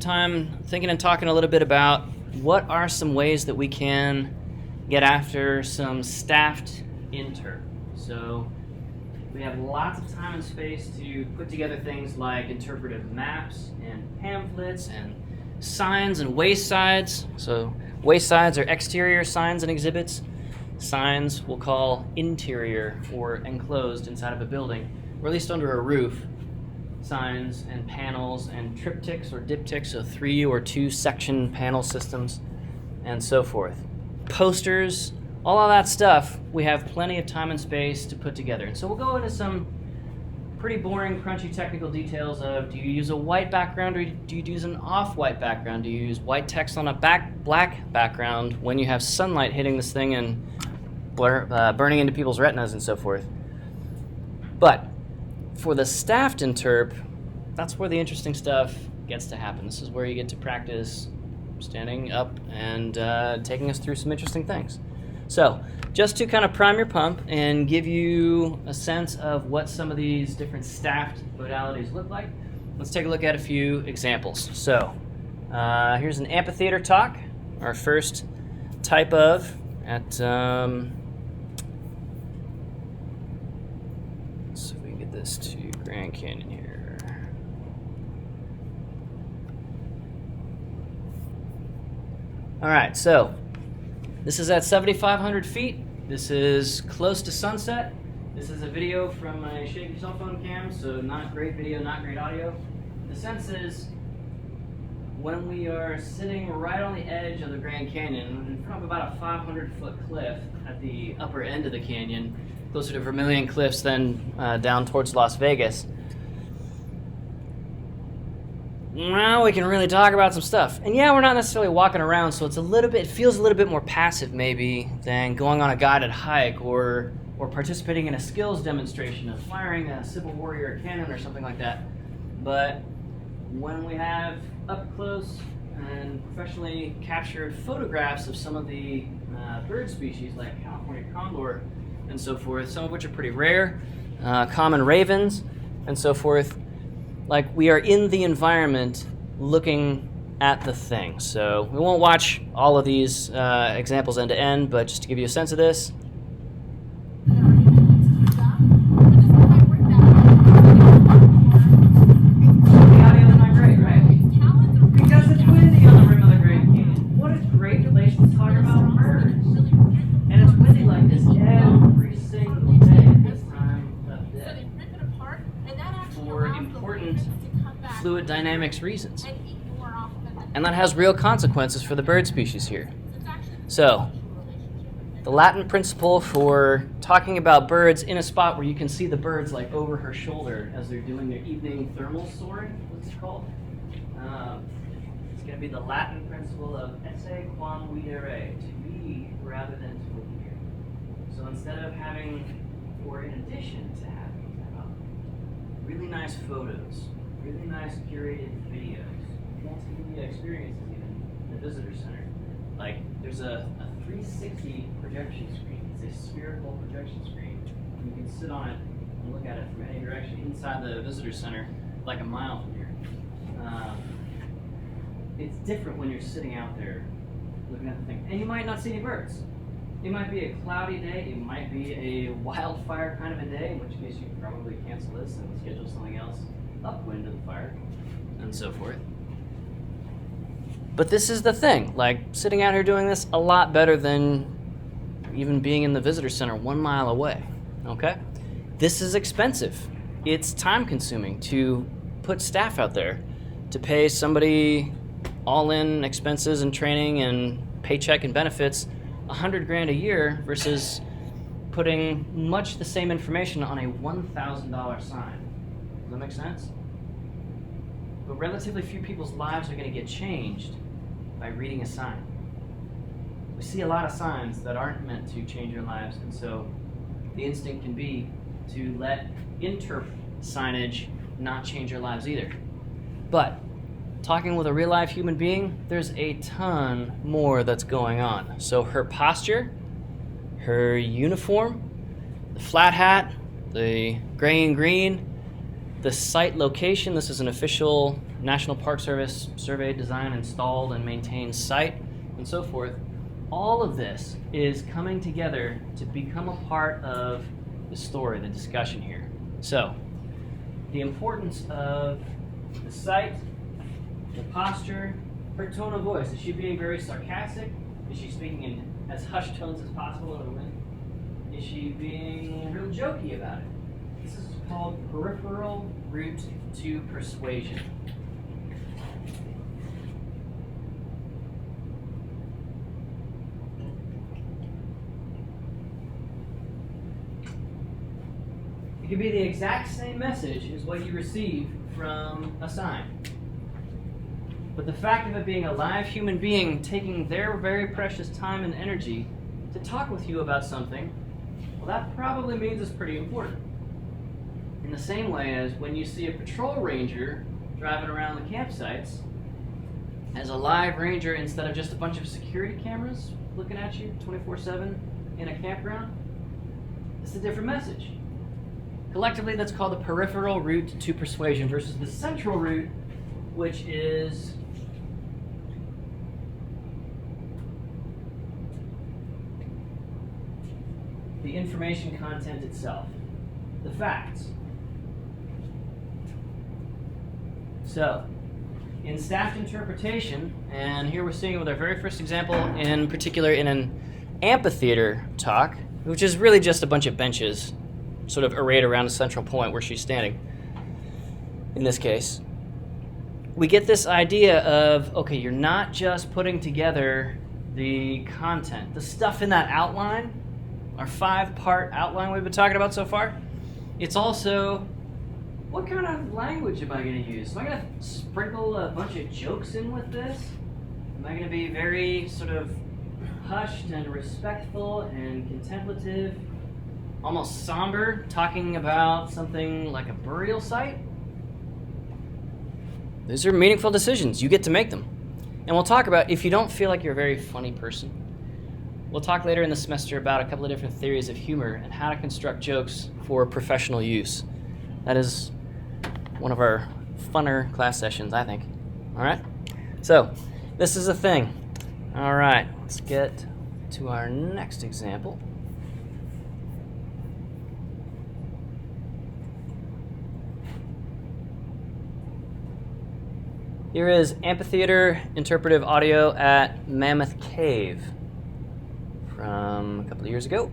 time thinking and talking a little bit about what are some ways that we can get after some staffed Interp. So we have lots of time and space to put together things like interpretive maps and pamphlets and signs and waysides. So waysides are exterior signs and exhibits. Signs we'll call interior or enclosed inside of a building, or at least under a roof. Signs and panels and triptychs or diptychs, so 3 or 2 section panel systems, and so forth. Posters, all of that stuff, we have plenty of time and space to put together. And so we'll go into some pretty boring, crunchy technical details of, do you use a white background or do you use an off-white background? Do you use white text on a black background when you have sunlight hitting this thing and burning into people's retinas and so forth? But for the staffed Interp, that's where the interesting stuff gets to happen. This is where you get to practice standing up and taking us through some interesting things. So just to kind of prime your pump and give you a sense of what some of these different staffed modalities look like, let's take a look at a few examples. So here's an amphitheater talk, our first type of at, let's see if we can get this to Grand Canyon here. All right, so this is at 7,500 feet. This is close to sunset. This is a video from my shaky cell phone cam, so not great video, not great audio. The sense is, when we are sitting right on the edge of the Grand Canyon, in front of about a 500-foot cliff at the upper end of the canyon, closer to Vermilion Cliffs than down towards Las Vegas, now we can really talk about some stuff. And yeah, we're not necessarily walking around, so it's it feels a little bit more passive maybe than going on a guided hike or participating in a skills demonstration of firing a Civil Warrior cannon or something like that. But when we have up close and professionally captured photographs of some of the bird species like California condor and so forth, some of which are pretty rare, common ravens and so forth, like we are in the environment looking at the thing. So we won't watch all of these examples end to end, but just to give you a sense of this. The audio is not great, right? Because it's windy on the rim of the Grand Canyon. What a great place to talk about birds. And it's windy like this every single day at this time of day. For important fluid dynamics reasons. And that has real consequences for the bird species here. So, the Latin principle for talking about birds in a spot where you can see the birds like over her shoulder as they're doing their evening thermal soaring, what's it called? It's going to be the Latin principle of esse quam videre, to be rather than to appear. So instead of having, or in addition to having, really nice photos, really nice curated videos, multimedia experiences even in the visitor center. Like there's a 360 projection screen. It's a spherical projection screen. And you can sit on it and look at it from any direction inside the visitor center, like a mile from here. It's different when you're sitting out there looking at the thing. And you might not see any birds. It might be a cloudy day, it might be a wildfire kind of a day, in which case you can probably cancel this and schedule something else upwind of the fire, and so forth. But this is the thing, like sitting out here doing this a lot better than even being in the visitor center 1 mile away, okay? This is expensive. It's time consuming to put staff out there, to pay somebody all in expenses and training and paycheck and benefits $100 grand a year versus putting much the same information on a $1,000 sign. Does that make sense? But relatively few people's lives are going to get changed by reading a sign. We see a lot of signs that aren't meant to change your lives, and so the instinct can be to let Interp signage not change your lives either. But talking with a real life human being, there's a ton more that's going on. So her posture, her uniform, the flat hat, the gray and green, the site location, this is an official National Park Service surveyed, designed, installed, and maintained site, and so forth. All of this is coming together to become a part of the story, the discussion here. So, the importance of the site, the posture, her tone of voice. Is she being very sarcastic? Is she speaking in as hushed tones as possible in the wind? Is she being real jokey about it? This is called peripheral route to persuasion. It can be the exact same message as what you receive from a sign. But the fact of it being a live human being taking their very precious time and energy to talk with you about something, well, that probably means it's pretty important. In the same way as when you see a patrol ranger driving around the campsites, as a live ranger instead of just a bunch of security cameras looking at you 24/7 in a campground, it's a different message. Collectively, that's called the peripheral route to persuasion versus the central route, which is the information content itself, the facts. So, in staffed interpretation, and here we're seeing it with our very first example, in particular in an amphitheater talk, which is really just a bunch of benches sort of arrayed around a central point where she's standing, in this case. We get this idea of, okay, you're not just putting together the content, the stuff in that outline, our 5-part outline we've been talking about so far. It's also, what kind of language am I going to use? Am I going to sprinkle a bunch of jokes in with this? Am I going to be very sort of hushed and respectful and contemplative, almost somber, talking about something like a burial site? These are meaningful decisions. You get to make them. And we'll talk about, if you don't feel like you're a very funny person, we'll talk later in the semester about a couple of different theories of humor and how to construct jokes for professional use. That is one of our funner class sessions, I think. All right? So, this is a thing. All right, let's get to our next example. Here is Amphitheater interpretive audio at Mammoth Cave from a couple of years ago.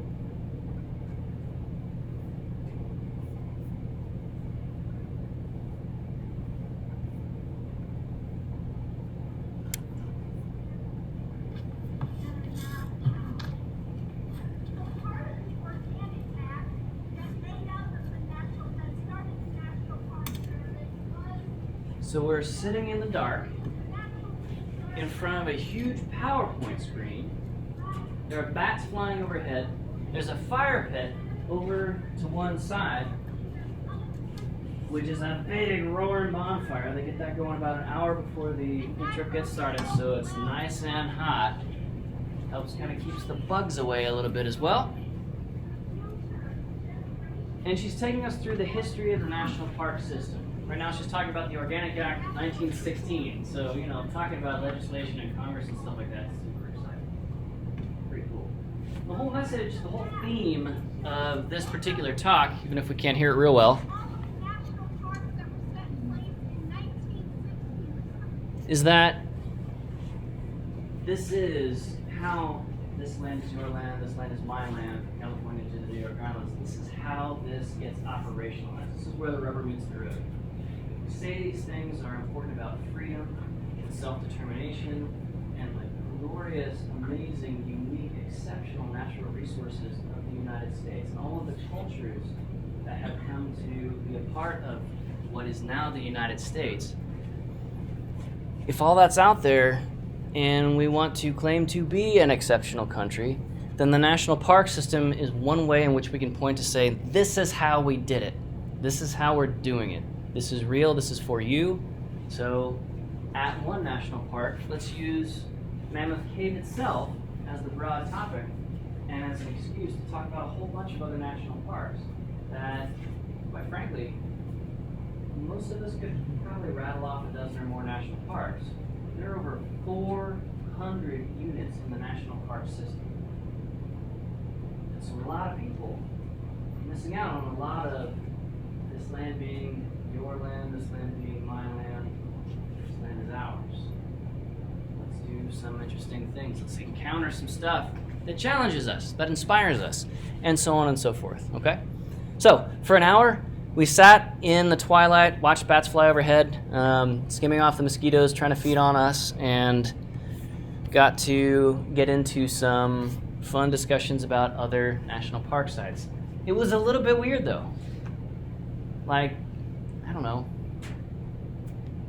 So we're sitting in the dark in front of a huge PowerPoint screen. There are bats flying overhead. There's a fire pit over to one side, which is a big roaring bonfire. They get that going about an hour before the Interp gets started, so it's nice and hot. Helps kind of keeps the bugs away a little bit as well. And she's taking us through the history of the national park system. Right now she's talking about the Organic Act of 1916. So, you know, talking about legislation in Congress and stuff like that is super exciting. Pretty cool. The whole message, the whole theme of this particular talk, even if we can't hear it real well, is that this is how this land is your land, this land is my land, from California to the New York Islands. This is how this gets operationalized. This is where the rubber meets the road. We say these things are important about freedom and self-determination and the glorious, amazing, unique, exceptional natural resources of the United States and all of the cultures that have come to be a part of what is now the United States. If all that's out there and we want to claim to be an exceptional country, then the national park system is one way in which we can point to say, this is how we did it. This is how we're doing it. This is real, this is for you. So at one national park, let's use Mammoth Cave itself as the broad topic and as an excuse to talk about a whole bunch of other national parks that, quite frankly, most of us could probably rattle off a dozen or more national parks. There are over 400 units in the national park system. And so a lot of people are missing out on a lot of this land being your land, this land being my land, this land is ours. Let's do some interesting things. Let's encounter some stuff that challenges us, that inspires us, and so on and so forth, okay? So, for an hour, we sat in the twilight, watched bats fly overhead, skimming off the mosquitoes, trying to feed on us, and got to get into some fun discussions about other national park sites. It was a little bit weird, though. Like, I don't know,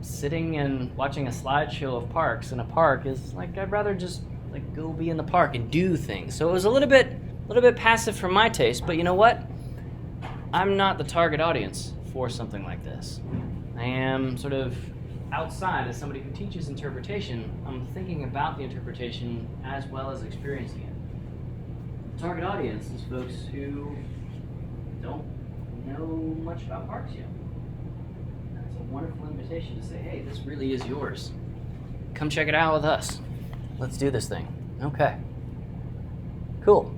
sitting and watching a slideshow of parks in a park is like, I'd rather just like go be in the park and do things. So it was a little bit passive for my taste, but you know what? I'm not the target audience for something like this. I am sort of outside as somebody who teaches interpretation. I'm thinking about the interpretation as well as experiencing it. The target audience is folks who don't know much about parks yet. That's a wonderful invitation to say, hey, this really is yours. Come check it out with us. Let's do this thing. Okay. Cool.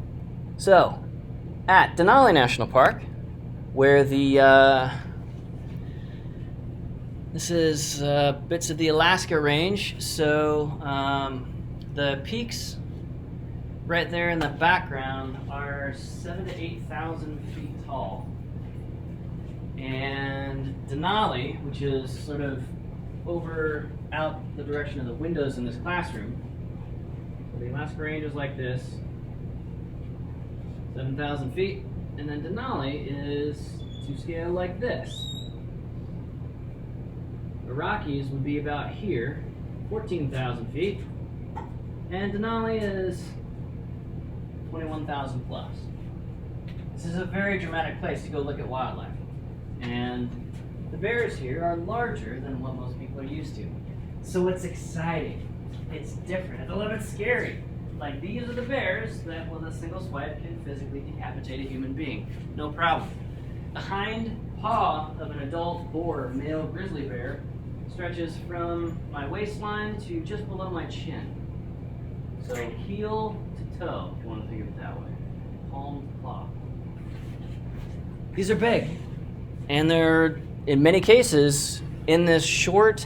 So, at Denali National Park, where the, this is bits of the Alaska range, so the peaks right there in the background are 7,000 to 8,000 feet tall. And Denali, which is sort of over out the direction of the windows in this classroom, so the Alaska range is like this, 7,000 feet, and then Denali is to scale like this. The Rockies would be about here, 14,000 feet, and Denali is 21,000 plus. This is a very dramatic place to go look at wildlife, and the bears here are larger than what most people are used to. So it's exciting. It's different. It's a little bit scary. Like, these are the bears that with a single swipe can physically decapitate a human being. No problem. The hind paw of an adult boar male grizzly bear stretches from my waistline to just below my chin. So heel to toe, if you want to think of it that way. Palm to claw. These are big. And they're, in many cases, in this short,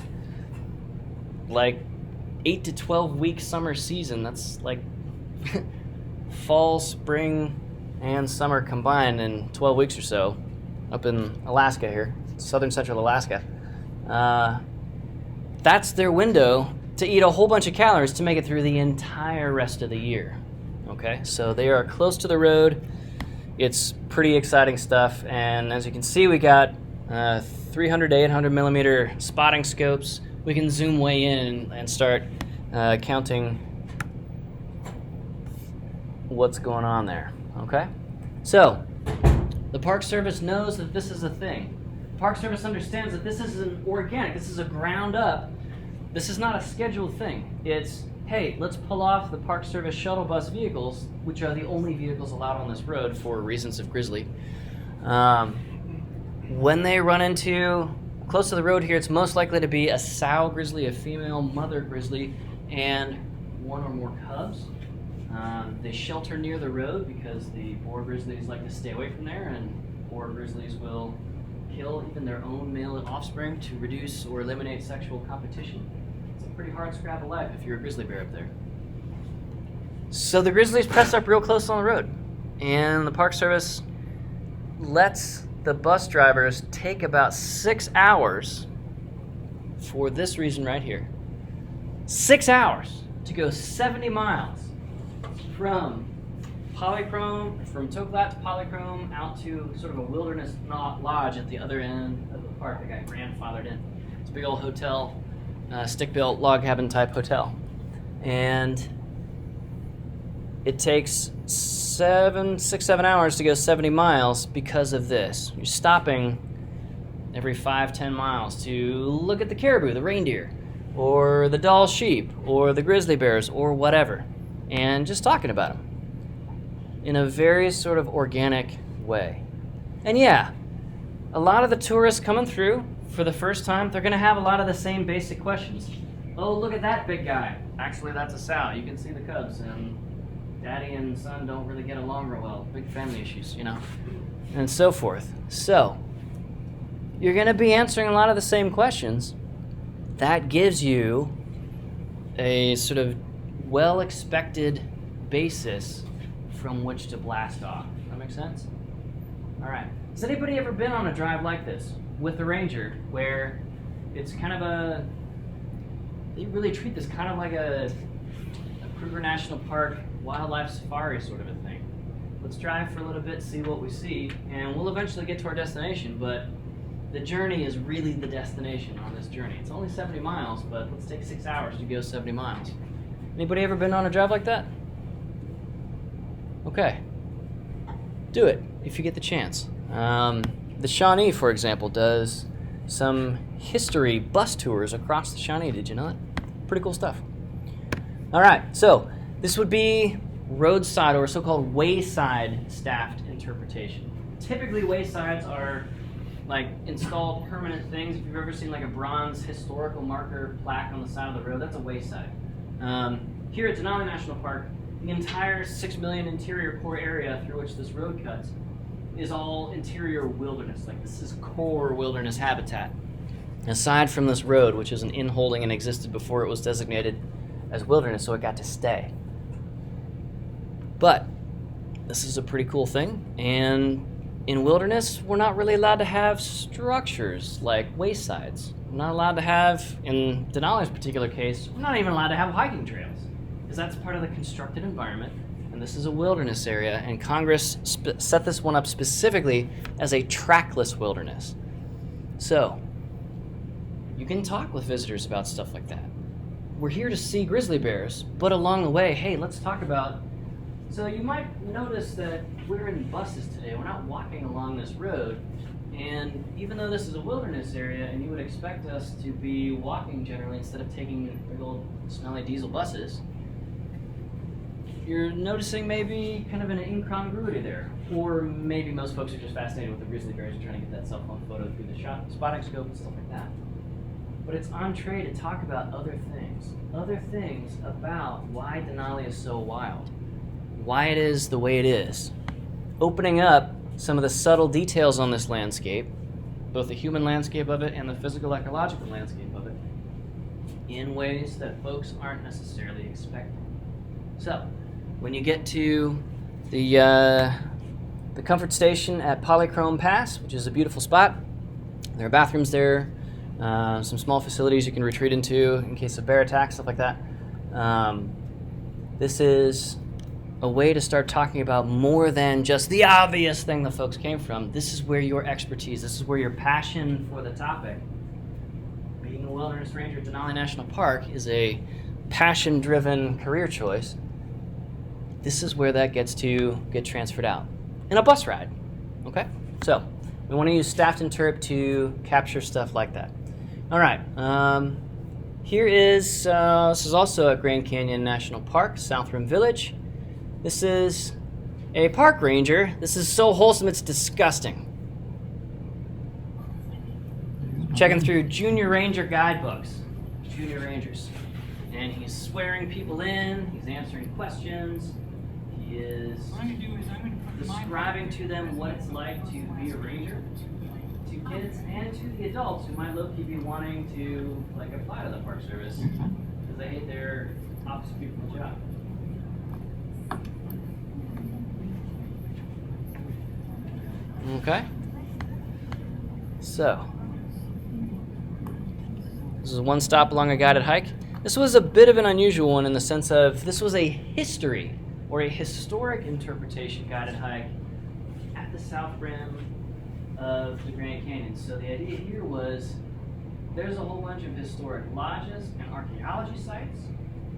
like, 8 to 12 week summer season. That's like fall, spring, and summer combined in 12 weeks or so up in Alaska here, southern central Alaska. That's their window to eat a whole bunch of calories to make it through the entire rest of the year. Okay, so they are close to the road. It's pretty exciting stuff, and as you can see, we got 300 to 800 millimeter spotting scopes. We can zoom way in and start counting what's going on there, okay? So, the Park Service knows that this is a thing. The Park Service understands that this is an organic, this is a ground up, this is not a scheduled thing. It's, hey, let's pull off the Park Service shuttle bus vehicles, which are the only vehicles allowed on this road for reasons of grizzly. When they run into close to the road here, it's most likely to be a sow grizzly, a female mother grizzly, and one or more cubs. They shelter near the road because the boar grizzlies like to stay away from there, and boar grizzlies will kill even their own male offspring to reduce or eliminate sexual competition. It's a pretty hard scrap of life if you're a grizzly bear up there. So the grizzlies press up real close on the road, and the Park Service lets the bus drivers take about 6 hours for this reason right here. 6 hours to go 70 miles from Polychrome, from Toklat to Polychrome, out to sort of a wilderness lodge at the other end of the park that got grandfathered in. It's a big old hotel, stick-built log cabin type hotel. And it takes 7 hours to go 70 miles because of this. You're stopping every 5-10 miles to look at the caribou, the reindeer, or the Dall sheep, or the grizzly bears, or whatever, and just talking about them in a very sort of organic way. And yeah, a lot of the tourists coming through for the first time, they're going to have a lot of the same basic questions. Oh, look at that big guy. Actually, that's a sow. You can see the cubs, and daddy and son don't really get along real well. Big family issues, you know, and so forth. So you're going to be answering a lot of the same questions. That gives you a sort of well-expected basis from which to blast off. That make sense? All right. Has anybody ever been on a drive like this with a ranger where it's kind of they really treat this kind of like a Kruger National Park wildlife safari sort of a thing? Let's drive for a little bit, see what we see, and we'll eventually get to our destination, but the journey is really the destination on this journey. It's only 70 miles, but let's take 6 hours to go 70 miles. Anybody ever been on a drive like that? Okay. Do it if you get the chance. The Shawnee, for example, does some history bus tours across the Shawnee. Did you know that? Pretty cool stuff. All right, so this would be roadside or so-called wayside staffed interpretation. Typically, waysides are like installed permanent things. If you've ever seen like a bronze historical marker plaque on the side of the road, that's a wayside. Here at Denali National Park, the entire 6 million interior core area through which this road cuts is all interior wilderness. Like, this is core wilderness habitat. Aside from this road, which is an in-holding and existed before it was designated as wilderness, so it got to stay. But this is a pretty cool thing, and in wilderness, we're not really allowed to have structures like waysides. We're not allowed to have, in Denali's particular case, we're not even allowed to have hiking trails, because that's part of the constructed environment, and this is a wilderness area, and Congress set this one up specifically as a trackless wilderness. So, you can talk with visitors about stuff like that. We're here to see grizzly bears, but along the way, hey, let's talk about... So you might notice that we're in buses today. We're not walking along this road. And even though this is a wilderness area, and you would expect us to be walking generally instead of taking big old smelly diesel buses, you're noticing maybe kind of an incongruity there. Or maybe most folks are just fascinated with the grizzly bears and trying to get that cell phone photo through the spotting scope and stuff like that. But it's entree to talk about other things about why Denali is so wild, why it is the way it is, opening up some of the subtle details on this landscape, both the human landscape of it and the physical ecological landscape of it, in ways that folks aren't necessarily expecting. So, when you get to the comfort station at Polychrome Pass, which is a beautiful spot, there are bathrooms there, some small facilities you can retreat into in case of bear attacks, stuff like that. This is a way to start talking about more than just the obvious thing the folks came from. This is where your expertise, this is where your passion for the topic, being a wilderness ranger at Denali National Park is a passion-driven career choice. This is where that gets to get transferred out in a bus ride, okay? So we want to use staffed interp to capture stuff like that. All right, here is, this is also at Grand Canyon National Park, South Rim Village. This is a park ranger. This is so wholesome it's disgusting. Checking through junior ranger guidebooks, junior rangers. And he's swearing people in, he's answering questions, he is describing to them what it's like to be a ranger, to kids and to the adults who might low-key be wanting to like apply to the Park Service because they hate their office people job. Okay. So, this is one stop along a guided hike. This was a bit of an unusual one in the sense of this was a history or a historic interpretation guided hike at the south rim of the Grand Canyon. So the idea here was there's a whole bunch of historic lodges and archaeology sites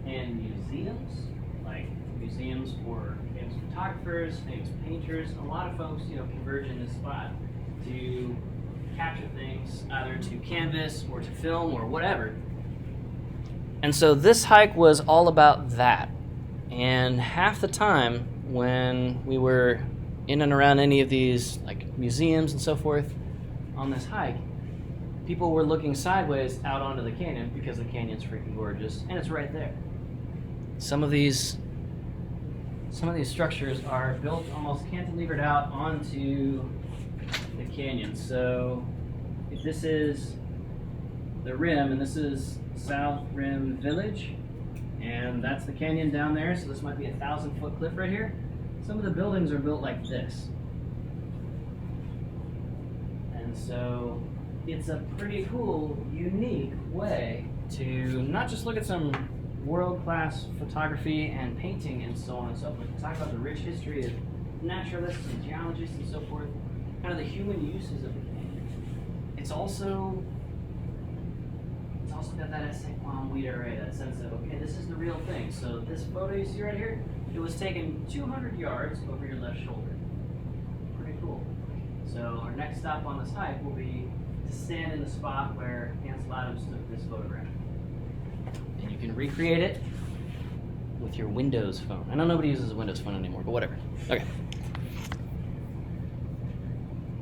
and museums, like museums for famous photographers, famous painters. A lot of folks, converge in this spot to capture things either to canvas or to film or whatever. And so this hike was all about that. And half the time when we were in and around any of these like museums and so forth on this hike, people were looking sideways out onto the canyon because the canyon's freaking gorgeous, and it's right there. Some of these structures are built almost cantilevered out onto the canyon. So if this is the rim, and this is South Rim Village, and that's the canyon down there, so this might be a 1,000-foot cliff right here. Some of the buildings are built like this. And so it's a pretty cool, unique way to not just look at some world-class photography and painting and so on and so forth, talk about the rich history of naturalists and geologists and so forth, kind of the human uses of the canyon. It's also got that weed array, that sense of, okay, this is the real thing. So this photo you see right here, it was taken 200 yards over your left shoulder. Pretty cool. So our next stop on this hike will be to stand in the spot where Ansel Adams took this photograph. And you can recreate it with your Windows phone. I know nobody uses a Windows phone anymore, but whatever. Okay.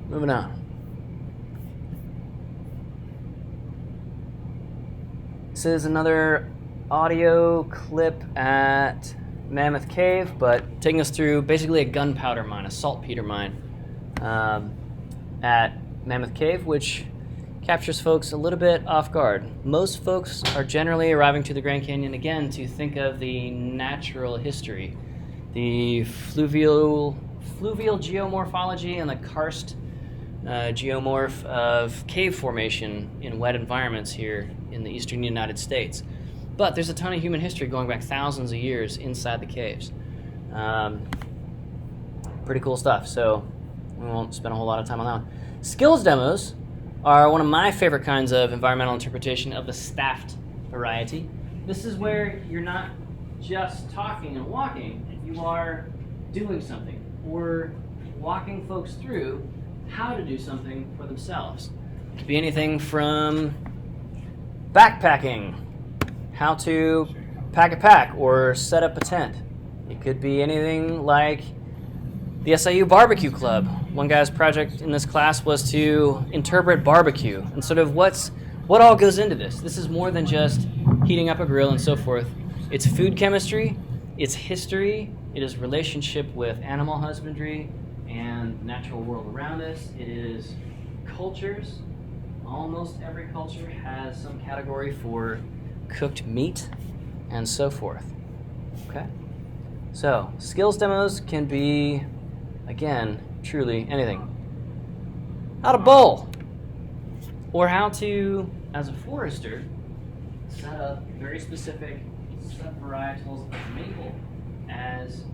Moving on. This is another audio clip at Mammoth Cave, but taking us through basically a gunpowder mine, a saltpeter mine at Mammoth Cave, which captures folks a little bit off guard. Most folks are generally arriving to the Grand Canyon, again, to think of the natural history, the fluvial geomorphology and the karst geomorph of cave formation in wet environments here in the eastern United States. But there's a ton of human history going back thousands of years inside the caves. Pretty cool stuff, so we won't spend a whole lot of time on that one. Skills demos are one of my favorite kinds of environmental interpretation of the staffed variety. This is where you're not just talking and walking, you are doing something, or walking folks through how to do something for themselves. It could be anything from backpacking, how to pack a pack or set up a tent. It could be anything like the SIU Barbecue Club. One guy's project in this class was to interpret barbecue and sort of what all goes into this. This is more than just heating up a grill and so forth. It's food chemistry, it's history, it is relationship with animal husbandry and natural world around us. It is cultures. Almost every culture has some category for cooked meat and so forth. Okay? So, skills demos can be, again, truly anything. How to bowl, or how to, as a forester, set up very specific sub-varietals of maple as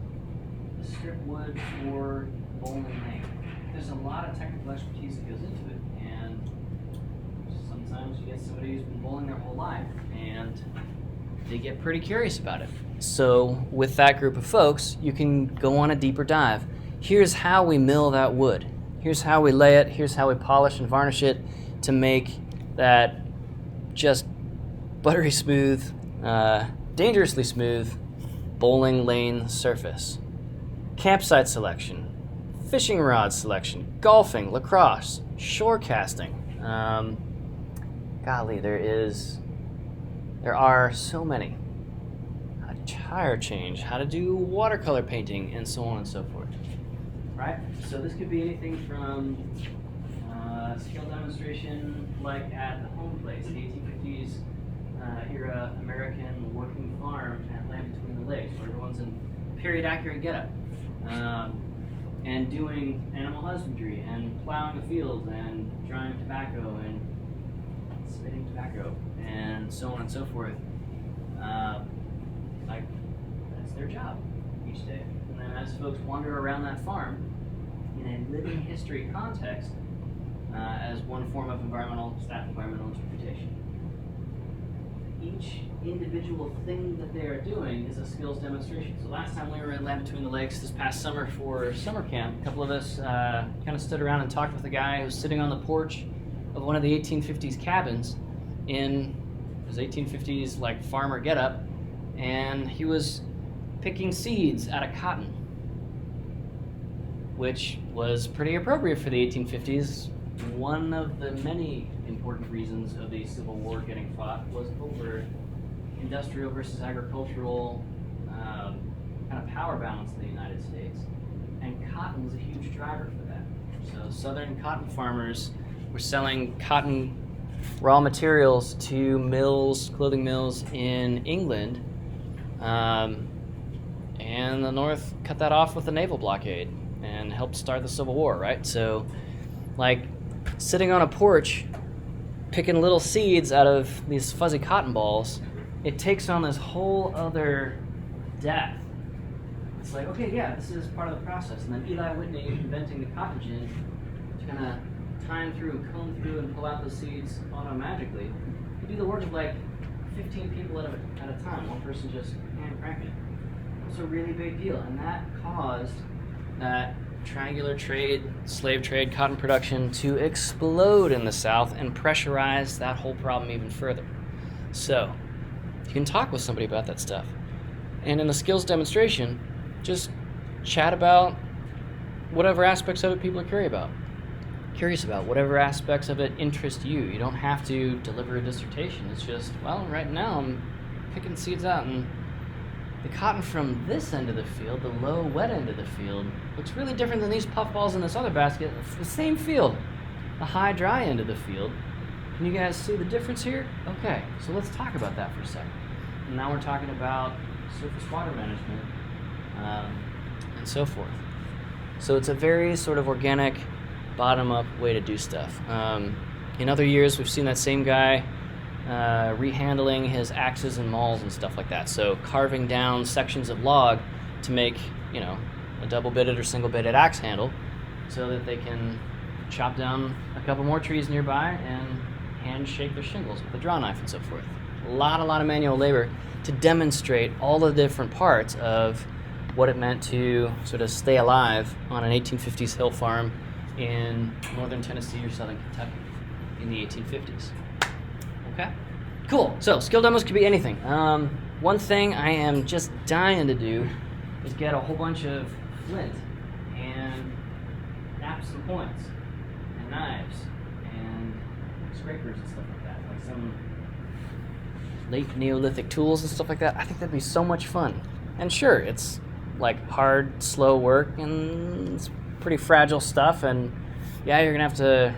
the strip wood for bowling lane. There's a lot of technical expertise that goes into it, and sometimes you get somebody who's been bowling their whole life, and they get pretty curious about it. So with that group of folks, you can go on a deeper dive. Here's how we mill that wood. Here's how we lay it. Here's how we polish and varnish it to make that just buttery smooth, dangerously smooth bowling lane surface. Campsite selection, fishing rod selection, golfing, lacrosse, shore casting. Golly, there are so many. How to tire change, how to do watercolor painting, and so on and so forth. Right? So this could be anything from skill demonstration like at the home place, the 1850s era American working farm at Land Between the Lakes, where everyone's in period accurate getup. And doing animal husbandry and plowing the fields and drying tobacco and spitting tobacco and so on and so forth. Like, that's their job each day. And then as folks wander around that farm in a living history context, as one form of staff environmental interpretation. Each individual thing that they are doing is a skills demonstration. So last time we were in Land Between the Lakes this past summer for summer camp, a couple of us kind of stood around and talked with a guy who was sitting on the porch of one of the 1850s cabins in his 1850s like farmer getup, and he was picking seeds out of cotton, which was pretty appropriate for the 1850s. one of the many important reasons of the Civil War getting fought was over industrial versus agricultural kind of power balance in the United States. And cotton was a huge driver for that. So southern cotton farmers were selling cotton raw materials to mills, clothing mills in England, and the North cut that off with the naval blockade and helped start the Civil War, right? So, like, sitting on a porch, picking little seeds out of these fuzzy cotton balls, it takes on this whole other depth. It's like, okay, yeah, this is part of the process. And then Eli Whitney inventing the cotton gin to kind of time through and comb through and pull out the seeds automagically. You do the work of like 15 people at a time, one person just hand cranking it. It's a really big deal, and that caused that triangular trade, slave trade, cotton production to explode in the South and pressurize that whole problem even further. So, you can talk with somebody about that stuff. And in the skills demonstration, just chat about whatever aspects of it people are curious about, whatever aspects of it interest you. You don't have to deliver a dissertation. It's just, well, right now I'm picking seeds out, and the cotton from this end of the field, the low, wet end of the field, looks really different than these puffballs in this other basket. It's the same field, the high, dry end of the field. Can you guys see the difference here? Okay, so let's talk about that for a second. And now we're talking about surface water management and so forth. So it's a very sort of organic, bottom-up way to do stuff. In other years, we've seen that same guy rehandling his axes and mauls and stuff like that. So carving down sections of log to make, a double-bitted or single-bitted axe handle so that they can chop down a couple more trees nearby and hand shake their shingles with a draw knife and so forth. A lot of manual labor to demonstrate all the different parts of what it meant to sort of stay alive on an 1850s hill farm in northern Tennessee or southern Kentucky in the 1850s. Okay, cool. So skill demos could be anything. One thing I am just dying to do is get a whole bunch of flint and knaps and points and knives and scrapers and stuff like that, like some late Neolithic tools and stuff like that. I think that'd be so much fun. And sure, it's like hard, slow work, and it's pretty fragile stuff, and yeah, you're gonna have to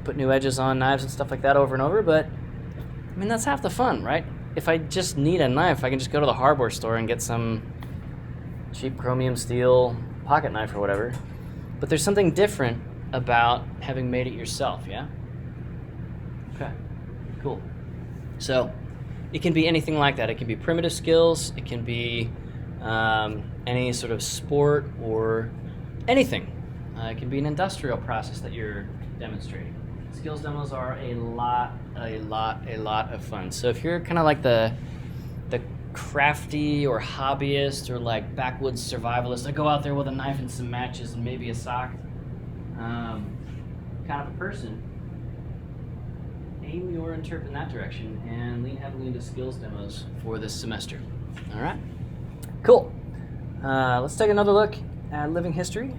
put new edges on knives and stuff like that over and over, but I mean, that's half the fun, right? If I just need a knife, I can just go to the hardware store and get some cheap chromium steel pocket knife or whatever. But there's something different about having made it yourself, yeah? Okay, cool. So it can be anything like that. It can be primitive skills, it can be any sort of sport or anything. It can be an industrial process that you're demonstrating. Skills demos are a lot of fun. So if you're kind of like the crafty or hobbyist or like backwoods survivalist, I go out there with a knife and some matches and maybe a sock kind of a person, aim your Interp in that direction and lean heavily into skills demos for this semester. All right, cool. Let's take another look at living history.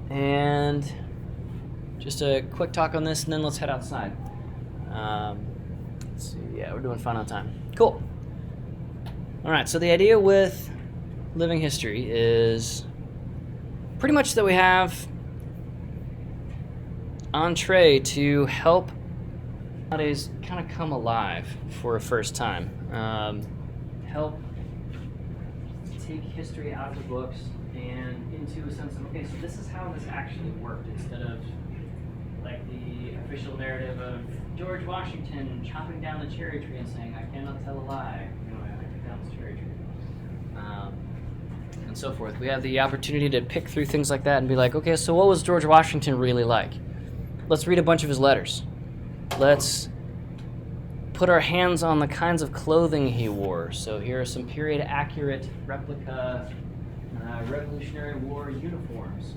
And just a quick talk on this, and then let's head outside. Let's see, yeah, we're doing fine on time. Cool. All right, so the idea with living history is pretty much that we have entree to help nowadays kind of come alive for a first time. Help take history out of the books and into a sense of, okay, so this is how this actually worked, instead of like the official narrative of George Washington chopping down the cherry tree and saying, I cannot tell a lie, I took down this cherry tree. And so forth. We have the opportunity to pick through things like that and be like, okay, so what was George Washington really like? Let's read a bunch of his letters. Let's put our hands on the kinds of clothing he wore. So here are some period-accurate replica Revolutionary War uniforms.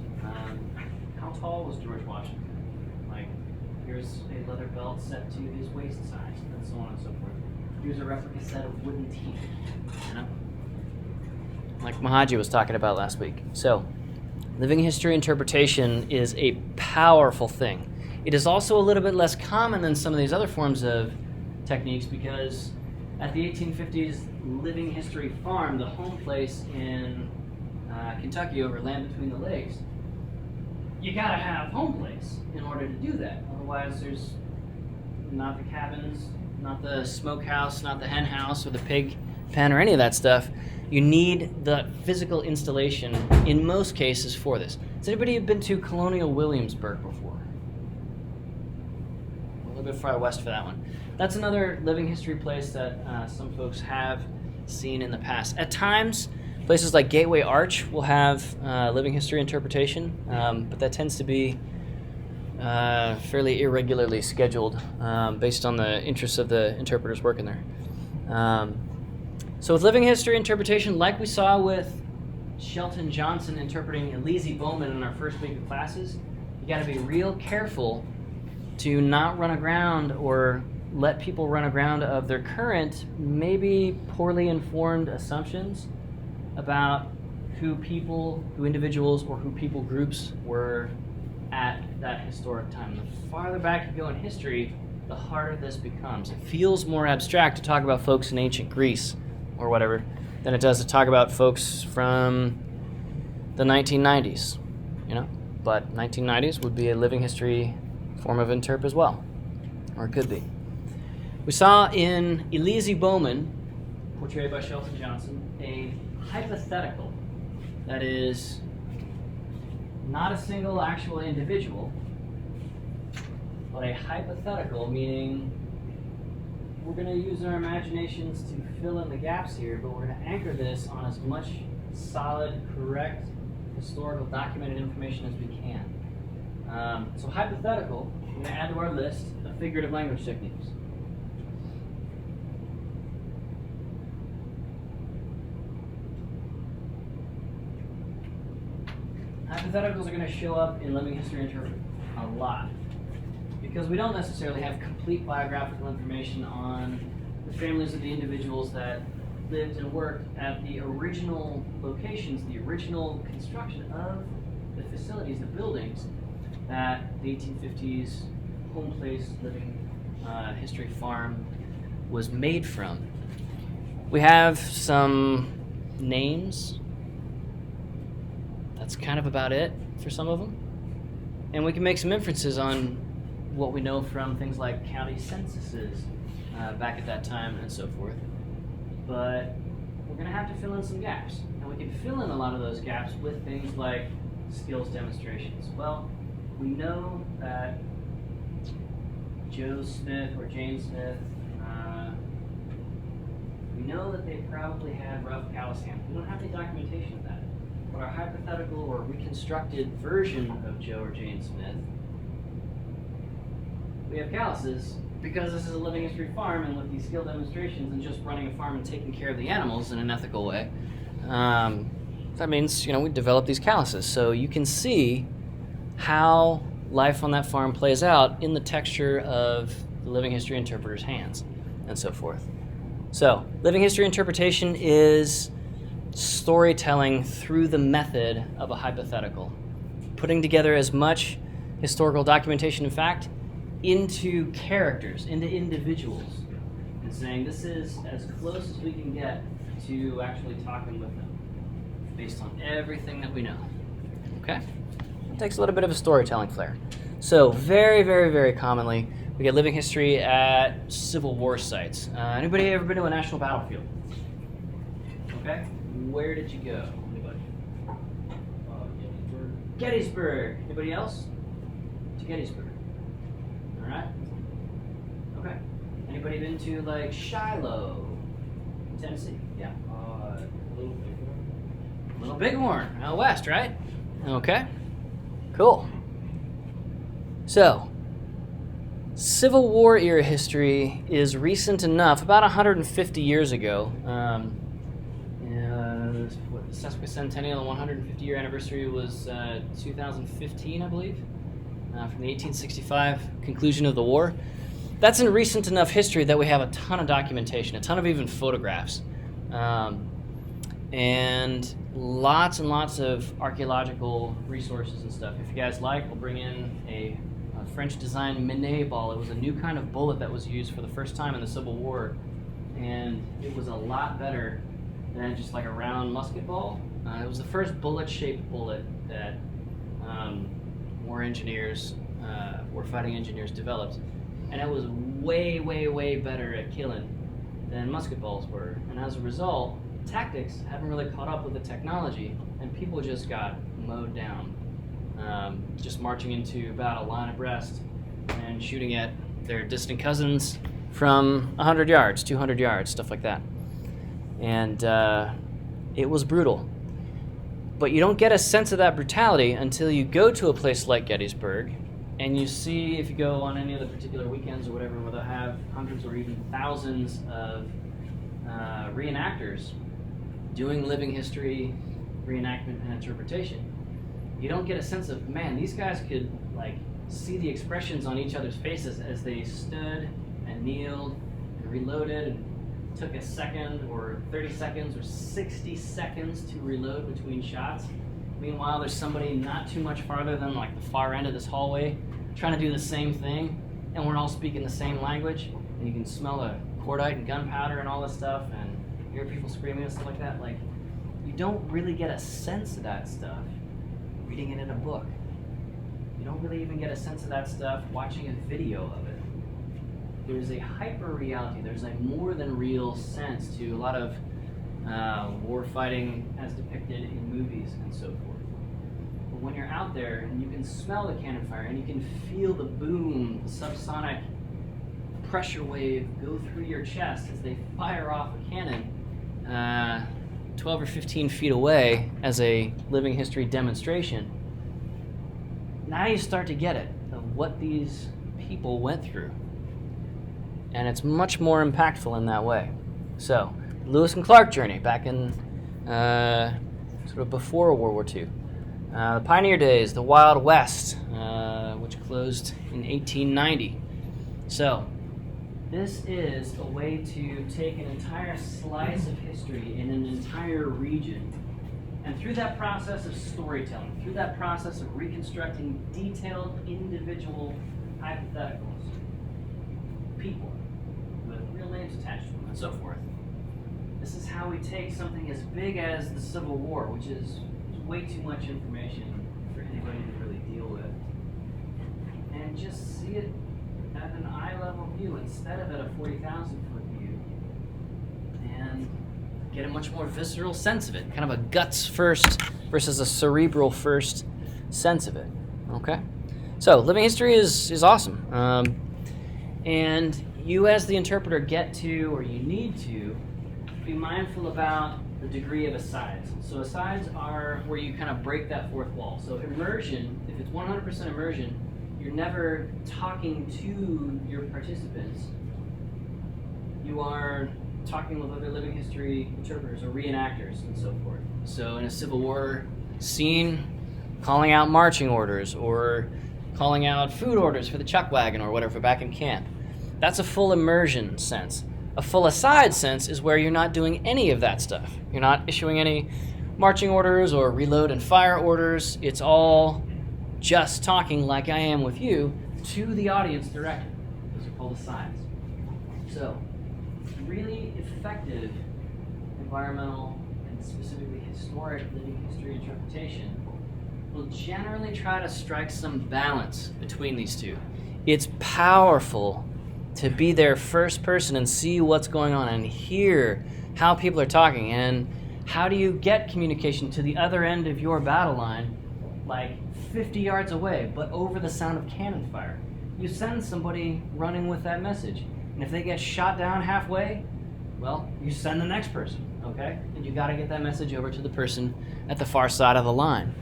How tall was George Washington? Like, here's a leather belt set to his waist size, and so on and so forth. Here's a replica set of wooden teeth, like Mahaji was talking about last week. So Living history interpretation is a powerful thing. It is also a little bit less common than some of these other forms of techniques because at the 1850s Living History Farm, the home place in Kentucky over Land Between the Lakes, you gotta have home place in order to do that. Otherwise there's not the cabins, not the smokehouse, not the hen house or the pig pen or any of that stuff. You need the physical installation in most cases for this. Has anybody been to Colonial Williamsburg before? A little bit far west for that one. That's another living history place that some folks have seen in the past. At times, places like Gateway Arch will have living history interpretation, but that tends to be fairly irregularly scheduled based on the interests of the interpreters working there. So with living history interpretation, like we saw with Shelton Johnson interpreting Elise Bowman in our first week of classes, you got to be real careful to not run aground or let people run aground of their current, maybe poorly informed assumptions about who individuals or who people groups were at that historic time. The farther back you go in history, the harder this becomes. It feels more abstract to talk about folks in ancient Greece or whatever than it does to talk about folks from the 1990s, But 1990s would be a living history form of interp as well, or it could be. We saw in Elise Bowman, portrayed by Shelton Johnson, a hypothetical that is not a single actual individual, but a hypothetical, meaning we're going to use our imaginations to fill in the gaps here, but we're going to anchor this on as much solid, correct, historical, documented information as we can. So hypothetical, we're going to add to our list of figurative language techniques. Hypotheticals are going to show up in living history interpretation a lot because we don't necessarily have complete biographical information on the families of the individuals that lived and worked at the original locations, the original construction of the facilities, the buildings that the 1850s home place living history farm was made from. We have some names. That's kind of about it for some of them. And we can make some inferences on what we know from things like county censuses back at that time and so forth. But we're going to have to fill in some gaps. And we can fill in a lot of those gaps with things like skills demonstrations. Well, we know that Joe Smith or Jane Smith, we know that they probably had rough callous hands. We don't have any documentation of that. But our hypothetical or reconstructed version of Joe or Jane Smith, we have calluses because this is a living history farm, and with these skill demonstrations and just running a farm and taking care of the animals in an ethical way, that means we develop these calluses. So you can see how life on that farm plays out in the texture of the living history interpreter's hands and so forth. So living history interpretation is storytelling through the method of a hypothetical, putting together as much historical documentation and fact into characters, into individuals, and saying this is as close as we can get to actually talking with them based on everything that we know. Okay? It takes a little bit of a storytelling flair. So very, very, very commonly, we get living history at Civil War sites. Anybody ever been to a national battlefield? Okay? Where did you go? Anybody? Gettysburg. Anybody else? To Gettysburg. All right. Okay. Anybody been to like Shiloh, Tennessee? Yeah. Little Bighorn, out west, right? Okay. Cool. So, Civil War era history is recent enough. About 150 years ago. The sesquicentennial, the 150-year anniversary was 2015, I believe, from the 1865 conclusion of the war. That's in recent enough history that we have a ton of documentation, a ton of even photographs. and lots of archaeological resources and stuff. If you guys like, we'll bring in a French-designed Minet ball. It was a new kind of bullet that was used for the first time in the Civil War, and it was a lot better than just like a round musket ball. It was the first bullet-shaped bullet that war fighting engineers developed, and it was way better at killing than musket balls were. And as a result, tactics haven't really caught up with the technology, and people just got mowed down. Just marching into battle line abreast and shooting at their distant cousins from 100 yards, 200 yards, stuff like that. And it was brutal. But you don't get a sense of that brutality until you go to a place like Gettysburg, and you see, if you go on any of the particular weekends or whatever, where they'll have hundreds or even thousands of reenactors doing living history, reenactment, and interpretation. You don't get a sense of, man, these guys could like see the expressions on each other's faces as they stood and kneeled and reloaded and took a second or 30 seconds or 60 seconds to reload between shots. Meanwhile, there's somebody not too much farther than like the far end of this hallway trying to do the same thing, and we're all speaking the same language, and you can smell the cordite and gunpowder and all this stuff and hear people screaming and stuff like that. Like, you don't really get a sense of that stuff reading it in a book. You don't really even get a sense of that stuff watching a video of it. There's a hyper reality, there's a more than real sense to a lot of war fighting as depicted in movies and so forth. But when you're out there and you can smell the cannon fire and you can feel the boom, the subsonic pressure wave go through your chest as they fire off a cannon 12 or 15 feet away as a living history demonstration, now you start to get it of what these people went through. And it's much more impactful in that way. So, Lewis and Clark journey back in sort of before World War II. The Pioneer Days, the Wild West, which closed in 1890. So, this is a way to take an entire slice of history in an entire region, and through that process of storytelling, through that process of reconstructing detailed individual hypotheticals, people with real names attached to them and so forth. This is how we take something as big as the Civil War, which is way too much information for anybody to really deal with, and just see it at an eye-level view instead of at a 40,000-foot view, and get a much more visceral sense of it, kind of a guts first versus a cerebral first sense of it. Okay, so living history is awesome, and you as the interpreter get to, or you need to, be mindful about the degree of asides. So asides are where you kind of break that fourth wall. So immersion, if it's 100% immersion, you're never talking to your participants. You are talking with other living history interpreters or reenactors and so forth. So in a Civil War scene, calling out marching orders or calling out food orders for the chuck wagon or whatever back in camp. That's a full immersion sense. A full aside sense is where you're not doing any of that stuff. You're not issuing any marching orders or reload and fire orders. It's all just talking like I am with you to the audience directly. Those are called asides. So, really effective environmental and specifically historic living history interpretation will generally try to strike some balance between these two. It's powerful to be there first person and see what's going on and hear how people are talking, and how do you get communication to the other end of your battle line, like 50 yards away, but over the sound of cannon fire. You send somebody running with that message, and if they get shot down halfway, well, you send the next person, okay? And you gotta get that message over to the person at the far side of the line.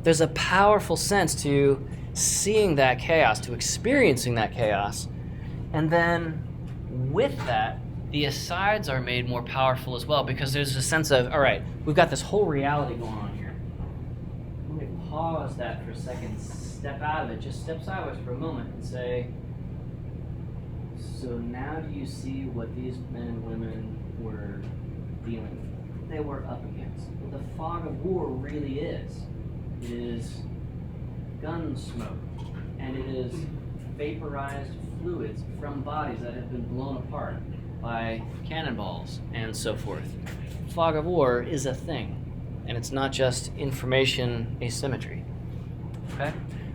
There's a powerful sense to seeing that chaos, to experiencing that chaos, and then with that, the asides are made more powerful as well, because there's a sense of, all right, we've got this whole reality going on here. Let me pause that for a second, step out of it, just step sideways for a moment and say, so now do you see what these men and women were dealing with? They were up against. what the fog of war really is gun smoke, and it is vaporized fluids from bodies that have been blown apart by cannonballs and so forth. Fog of war is a thing, and it's not just information asymmetry. Okay?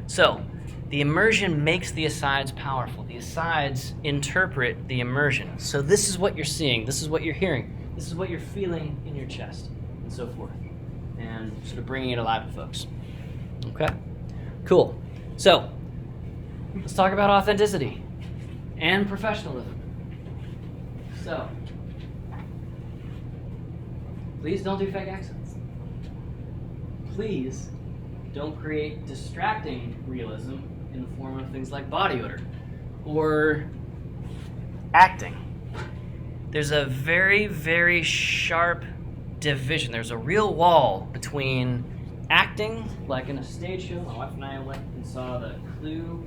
So, the immersion makes the asides powerful. The asides interpret the immersion. So this is what you're seeing, this is what you're hearing, this is what you're feeling in your chest, and so forth. And sort of bringing it alive to folks. Okay? Cool. So, let's talk about authenticity and professionalism. So, please don't do fake accents. Please don't create distracting realism in the form of things like body odor or acting. There's a very, very sharp division. There's a real wall between acting, like in a stage show. My wife and I went and saw the Clue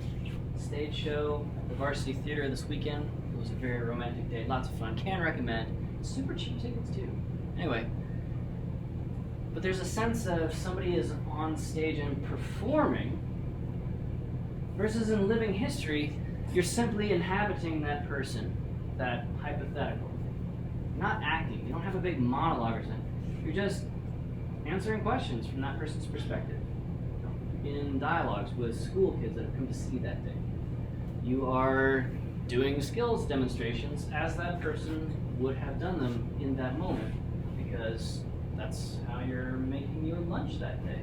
stage show at the Varsity Theater this weekend. It was a very romantic day, lots of fun. Can recommend. Super cheap tickets too. Anyway, but there's a sense of somebody is on stage and performing, versus in living history, you're simply inhabiting that person, that hypothetical. You're not acting. You don't have a big monologue or something. You're just answering questions from that person's perspective in dialogues with school kids that have come to see that day. You are doing skills demonstrations as that person would have done them in that moment, because that's how you're making your lunch that day,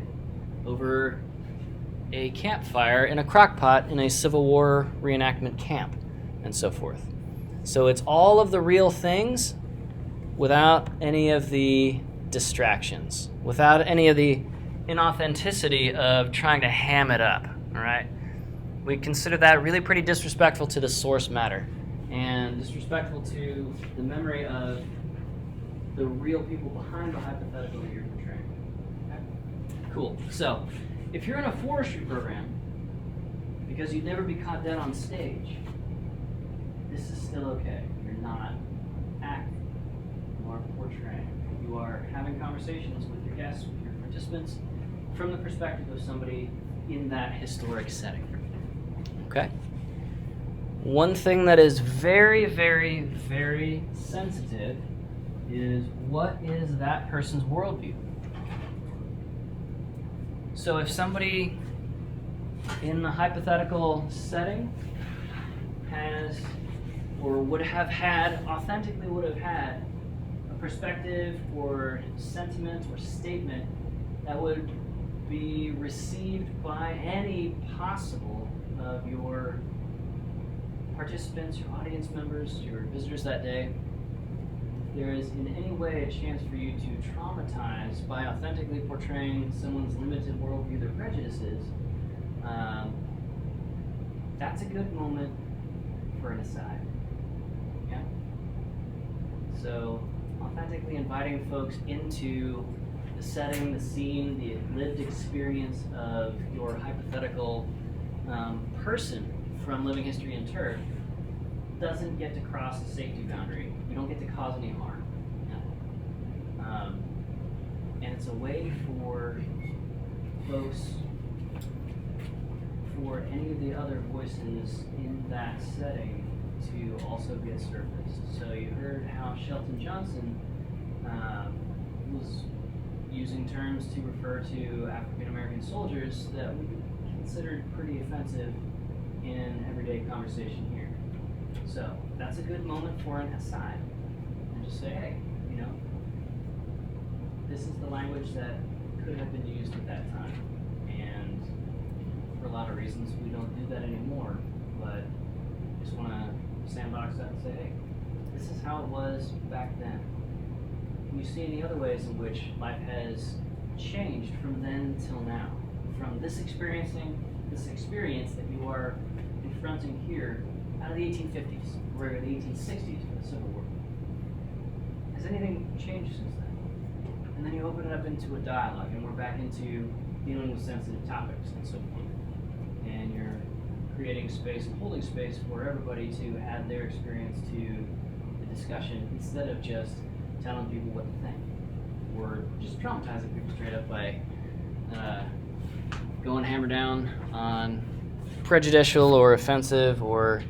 over a campfire in a crock pot in a Civil War reenactment camp, and so forth. So it's all of the real things without any of the distractions, without any of the inauthenticity of trying to ham it up, all right? We consider that really pretty disrespectful to the source matter and disrespectful to the memory of the real people behind the hypothetical that you're portraying. Okay? Cool. So, if you're in a forestry program, because you'd never be caught dead on stage, this is still okay. You're not acting. You are portraying. You are having conversations with your guests, with your participants, from the perspective of somebody in that historic setting. Okay? One thing that is very, very, very sensitive is, what is that person's worldview? So if somebody in the hypothetical setting has, or would have had, authentically would have had, a perspective or sentiment or statement that would be received by any possible of your participants, your audience members, your visitors that day, there is in any way a chance for you to traumatize by authentically portraying someone's limited worldview, their prejudices, that's a good moment for an aside. Yeah? So, authentically inviting folks into the setting, the scene, the lived experience of your hypothetical person from Living History Interp doesn't get to cross the safety boundary. You don't get to cause any harm. And it's a way for folks, for any of the other voices in that setting to also get surfaced. So you heard how Shelton Johnson was using terms to refer to African American soldiers that we considered pretty offensive in everyday conversation here. So that's a good moment for an aside, and just say, hey, you know, this is the language that could have been used at that time, and for a lot of reasons we don't do that anymore, but just want to sandbox that and say, hey, this is how it was back then. Can you see any other ways in which life has changed from then till now? From this experience that you are confronting here out of the 1850s, or the 1860s with the Civil War. Has anything changed since then? And then you open it up into a dialogue, and we're back into dealing with sensitive topics and so forth. And you're creating space and holding space for everybody to add their experience to the discussion, instead of just telling people what to think or just traumatizing people straight up by going hammer down on prejudicial or offensive or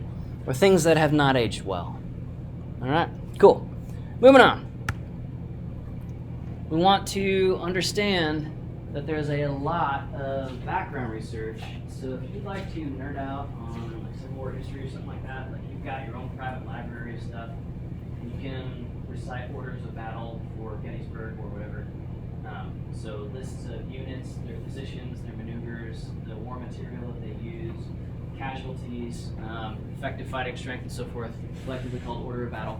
things that have not aged well. All right, cool. Moving on. We want to understand that there's a lot of background research. So if you'd like to nerd out on like Civil War history or something like that, like you've got your own private library of stuff, you can recite orders of battle for Gettysburg or whatever. So lists of units, their positions, their maneuvers, the war material that they use, casualties, effective fighting strength, and so forth, collectively called order of battle.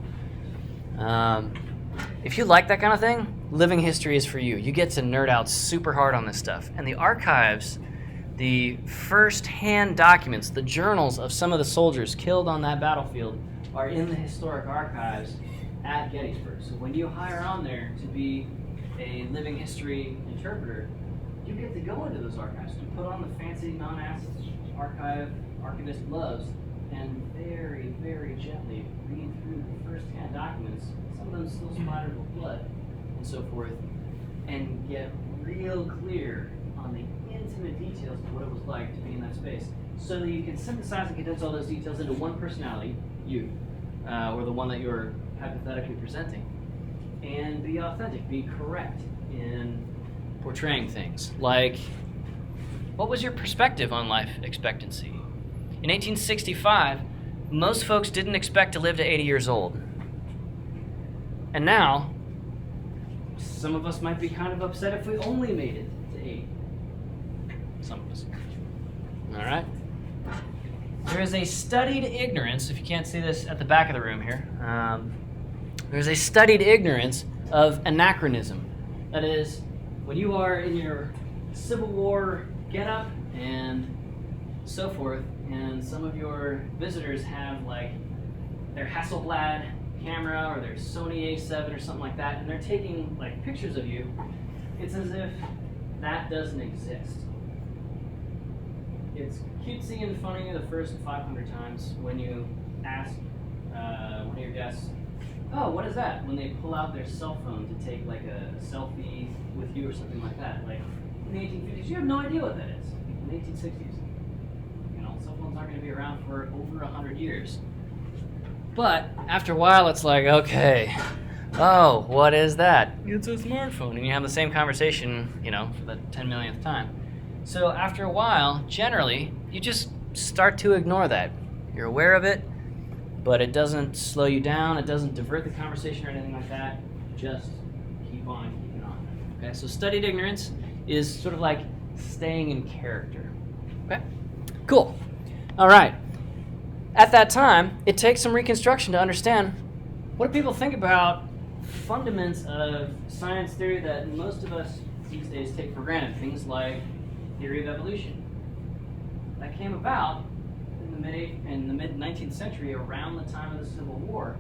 If you like that kind of thing, living history is for you. You get to nerd out super hard on this stuff. And the archives, the first-hand documents, the journals of some of the soldiers killed on that battlefield are in the historic archives at Gettysburg. So when you hire on there to be a living history interpreter, you get to go into those archives. You put on the fancy non-acid archivist gloves and very, very gently read through the first-hand documents, some of them still splattered with blood and so forth, and get real clear on the intimate details of what it was like to be in that space, so that you can synthesize and condense all those details into one personality, you, or the one that you're hypothetically presenting, and be authentic, be correct in portraying things. Like, what was your perspective on life expectancy? In 1865, most folks didn't expect to live to 80 years old. And now, some of us might be kind of upset if we only made it to 80. Some of us. All right? There is a studied ignorance, if you can't see this at the back of the room here, there's a studied ignorance of anachronism. That is, when you are in your Civil War getup and so forth, and some of your visitors have like their Hasselblad camera or their Sony A7 or something like that, and they're taking like pictures of you, it's as if that doesn't exist. It's cutesy and funny the first 500 times when you ask one of your guests, oh, what is that? When they pull out their cell phone to take like a selfie with you or something like that. Like in the 1850s, you have no idea what that is. In the 1860s, you know, cell phones aren't going to be around for over 100 years. But after a while, it's like, okay, oh, what is that? It's a smartphone. And you have the same conversation, you know, for the 10 millionth time. So after a while, generally, you just start to ignore that. You're aware of it, but it doesn't slow you down. It doesn't divert the conversation or anything like that. Just keep on keeping on. Okay, so studied ignorance is sort of like staying in character. Okay, cool. All right. At that time, it takes some reconstruction to understand what do people think about fundaments of science theory that most of us these days take for granted. Things like theory of evolution. That came about in the mid 19th century, around the time of the Civil War.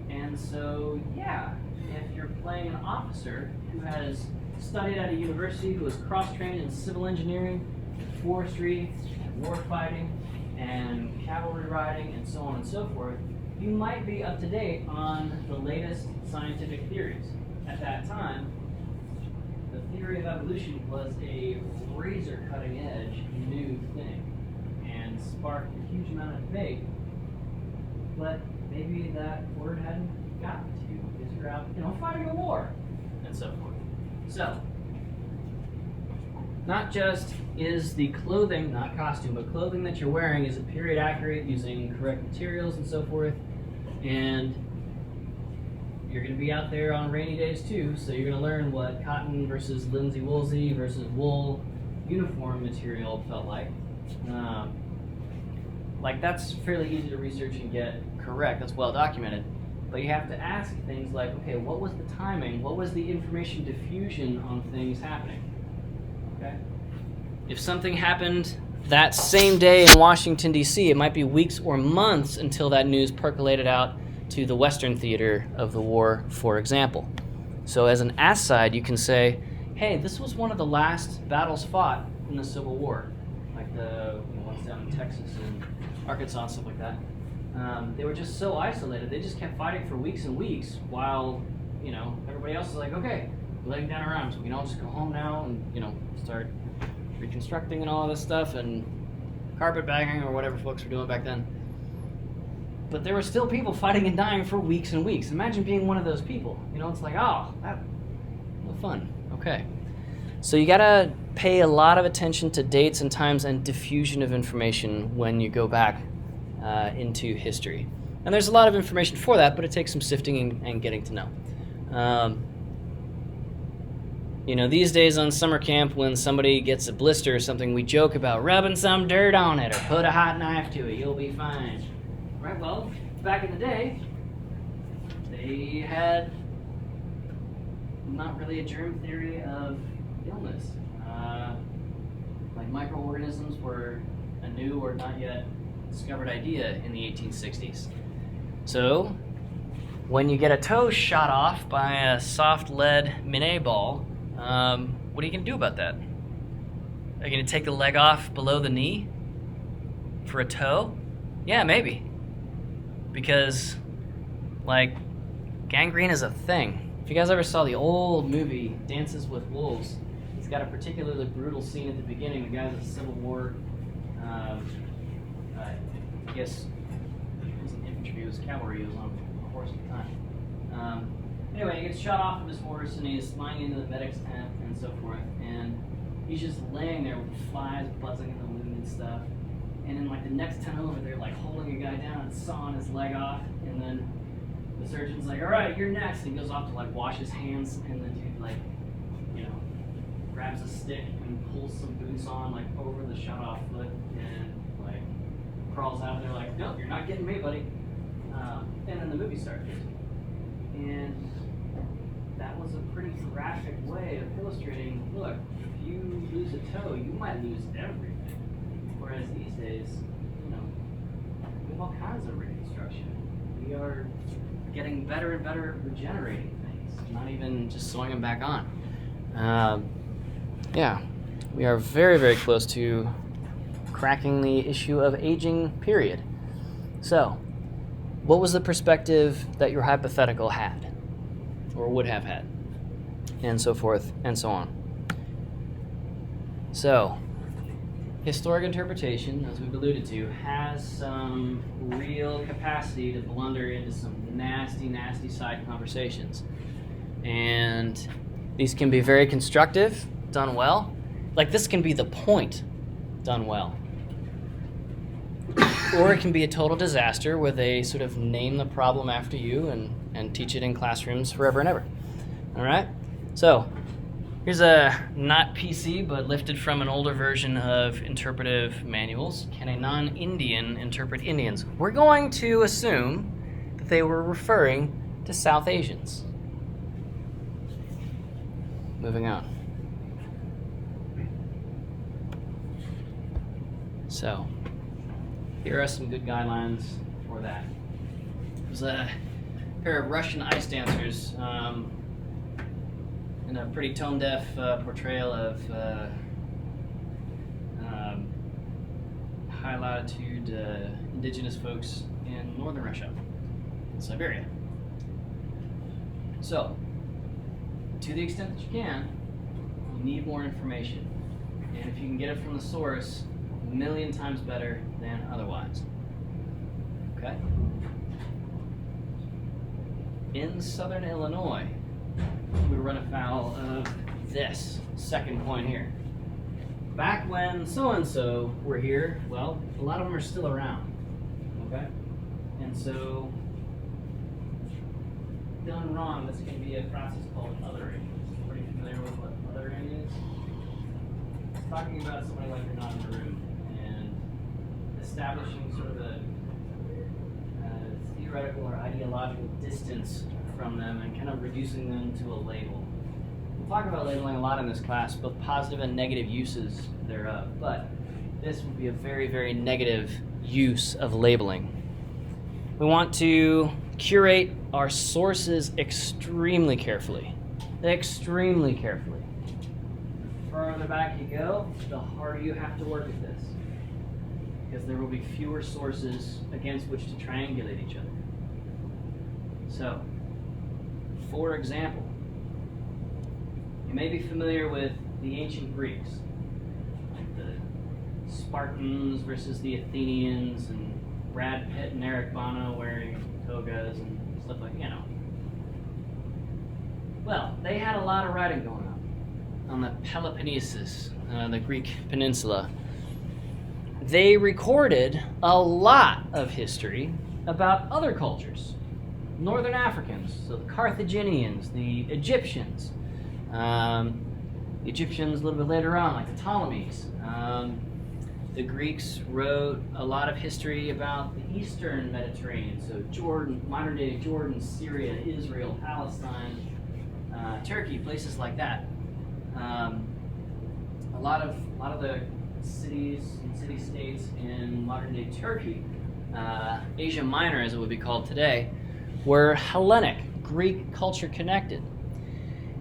And so, yeah, if you're playing an officer who has studied at a university, who is cross-trained in civil engineering, forestry, and war fighting, and cavalry riding, and so on and so forth, you might be up to date on the latest scientific theories. At that time, the theory of evolution was a razor cutting edge new thing and sparked a huge amount of debate. But maybe that word hadn't gotten to you because you're out, you know, fighting a war and so forth. So, not just is the clothing, not costume, but clothing that you're wearing, is it period accurate using correct materials and so forth, and you're going to be out there on rainy days too, so you're going to learn what cotton versus linsey woolsey versus wool uniform material felt like. Like that's fairly easy to research and get correct, that's well documented. But you have to ask things like, okay, what was the timing? What was the information diffusion on things happening? Okay? If something happened that same day in Washington, D.C., it might be weeks or months until that news percolated out to the Western theater of the war, for example. So as an aside, you can say, hey, this was one of the last battles fought in the Civil War, like the ones down in Texas and Arkansas and stuff like that. They were just so isolated. They just kept fighting for weeks and weeks while, everybody else is like, okay, laying down our arms. We can all just go home now and, start reconstructing and all this stuff and carpetbagging or whatever folks were doing back then. But there were still people fighting and dying for weeks and weeks. Imagine being one of those people. It's like, no fun. Okay. So you gotta pay a lot of attention to dates and times and diffusion of information when you go back into history. And there's a lot of information for that, but it takes some sifting and getting to know. These days on summer camp, when somebody gets a blister or something, we joke about rubbing some dirt on it or put a hot knife to it, you'll be fine. Right, well, back in the day, they had not really a germ theory of illness. Like microorganisms were a new or not yet discovered idea in the 1860s. So, when you get a toe shot off by a soft lead Minet ball, what are you going to do about that? Are you going to take the leg off below the knee for a toe? Yeah, maybe. Because, gangrene is a thing. If you guys ever saw the old movie, Dances with Wolves, it's got a particularly brutal scene at the beginning. The guy's a Civil War, I guess it was an infantry, he was cavalry, he was on a horse at the time. Anyway, he gets shot off of his horse and he's flying into the medic's tent and so forth. And he's just laying there with the flies buzzing in the wound and stuff. And in the next tent over, they're holding a guy down and sawing his leg off. And then the surgeon's like, all right, you're next. And he goes off to wash his hands. And the dude grabs a stick and pulls some boots on over the shot off foot and crawls out. And they're like, nope, you're not getting me, buddy. And then the movie starts. And that was a pretty graphic way of illustrating, look, if you lose a toe, you might lose everything. Whereas these days, we have all kinds of reconstruction. We are getting better and better at regenerating things, not even just sewing them back on. We are very, very close to cracking the issue of aging, period. So, what was the perspective that your hypothetical had, or would have had, and so forth and so on? So, historic interpretation, as we've alluded to, has some real capacity to blunder into some nasty, nasty side conversations. And these can be very constructive, done well. This can be the point, done well. Or it can be a total disaster where they sort of name the problem after you and teach it in classrooms forever and ever. All right? So, here's a not PC, but lifted from an older version of interpretive manuals. Can a non-Indian interpret Indians? We're going to assume that they were referring to South Asians. Moving on. So, here are some good guidelines for that. There's a pair of Russian ice dancers in a pretty tone-deaf portrayal of high-latitude indigenous folks in northern Russia, Siberia. So, to the extent that you can, you need more information. And if you can get it from the source, a million times better than otherwise. Okay? In southern Illinois, we run afoul of this second point here. Back when so-and-so were here, well, a lot of them are still around. Okay? And so, done wrong, this can be a process called othering. Pretty familiar with what othering is? It's talking about somebody like you're not in the room and establishing sort of a theoretical or ideological distance from them and kind of reducing them to a label. We'll talk about labeling a lot in this class, both positive and negative uses thereof, but this would be a very, very negative use of labeling. We want to curate our sources extremely carefully. Extremely carefully. The further back you go, the harder you have to work at this, because there will be fewer sources against which to triangulate each other. So, for example, You may be familiar with the ancient Greeks, like the Spartans versus the Athenians, and Brad Pitt and Eric Bana wearing togas and stuff like, you know. Well, they had a lot of writing going on the Peloponnesus, the Greek peninsula. They recorded a lot of history about other cultures. Northern Africans, so the Carthaginians, the Egyptians. The Egyptians a little bit later on, like the Ptolemies. The Greeks wrote a lot of history about the Eastern Mediterranean, so Jordan, modern-day Jordan, Syria, Israel, Palestine, Turkey, places like that. A lot of the cities and city-states in modern-day Turkey, Asia Minor as it would be called today, were Hellenic, Greek culture connected.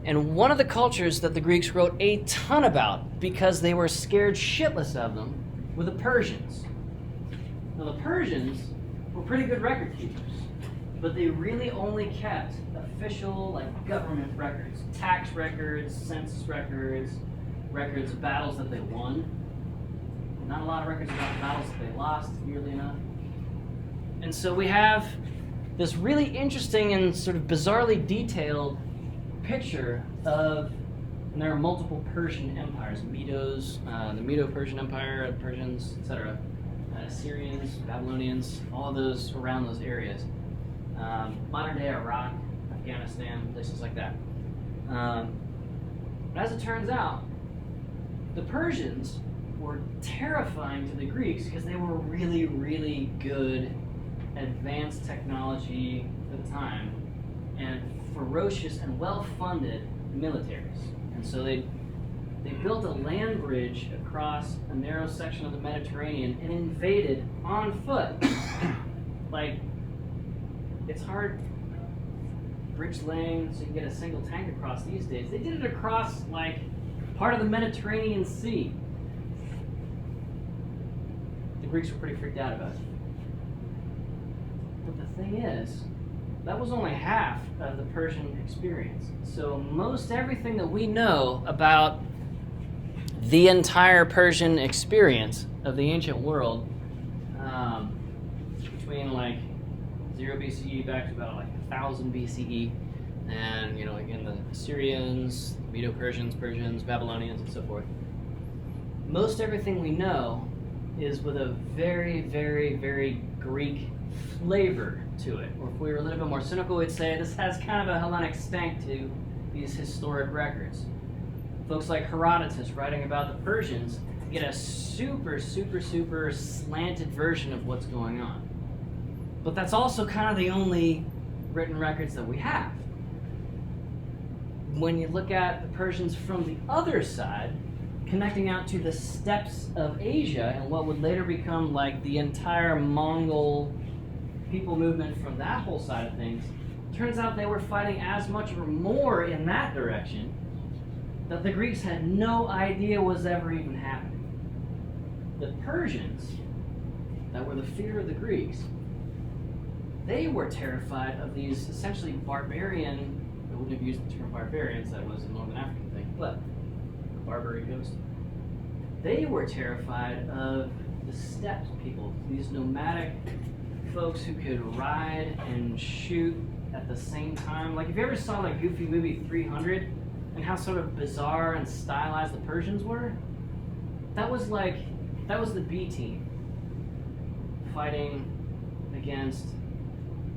And one of the cultures that the Greeks wrote a ton about, because they were scared shitless of them, were the Persians. Now the Persians were pretty good record keepers, but they really only kept official, like, government records, tax records, census records, records of battles that they won. Not a lot of records about the battles that they lost, weirdly enough. And so we have this really interesting and sort of bizarrely detailed picture of, and there are multiple Persian empires, Medos, the Medo-Persian Empire, the Persians, etc., Assyrians, Babylonians, all of those around those areas. Modern-day Iraq, Afghanistan, places like that. But as it turns out, the Persians were terrifying to the Greeks because they were really, really good, advanced technology at the time, and ferocious and well-funded militaries. And so they built a land bridge across a narrow section of the Mediterranean and invaded on foot. Like, it's hard bridge laying so you can get a single tank across these days. They did it across, like, part of the Mediterranean Sea. The Greeks were pretty freaked out about it. But the thing is, that was only half of the Persian experience. So most everything that we know about the entire Persian experience of the ancient world, between like 0 BCE back to about like 1000 BCE, and you know, again, the Assyrians, Medo-Persians, Persians, Babylonians, and so forth. Most everything we know is with a very, very, very Greek flavor to it. Or if we were a little bit more cynical, we'd say this has kind of a Hellenic stank to these historic records. Folks like Herodotus writing about the Persians get a super, super, super slanted version of what's going on. But that's also kind of the only written records that we have. When you look at the Persians from the other side, connecting out to the steppes of Asia and what would later become like the entire Mongol people movement from that whole side of things, turns out they were fighting as much or more in that direction that the Greeks had no idea was ever even happening. The Persians, that were the fear of the Greeks, they were terrified of these essentially barbarian, I wouldn't have used the term barbarians, that was a Northern African thing, but Barbary Coast. They were terrified of the steppe people, these nomadic folks who could ride and shoot at the same time. Like, if you ever saw like Goofy Movie 300 and how sort of bizarre and stylized the Persians were, that was the B team fighting against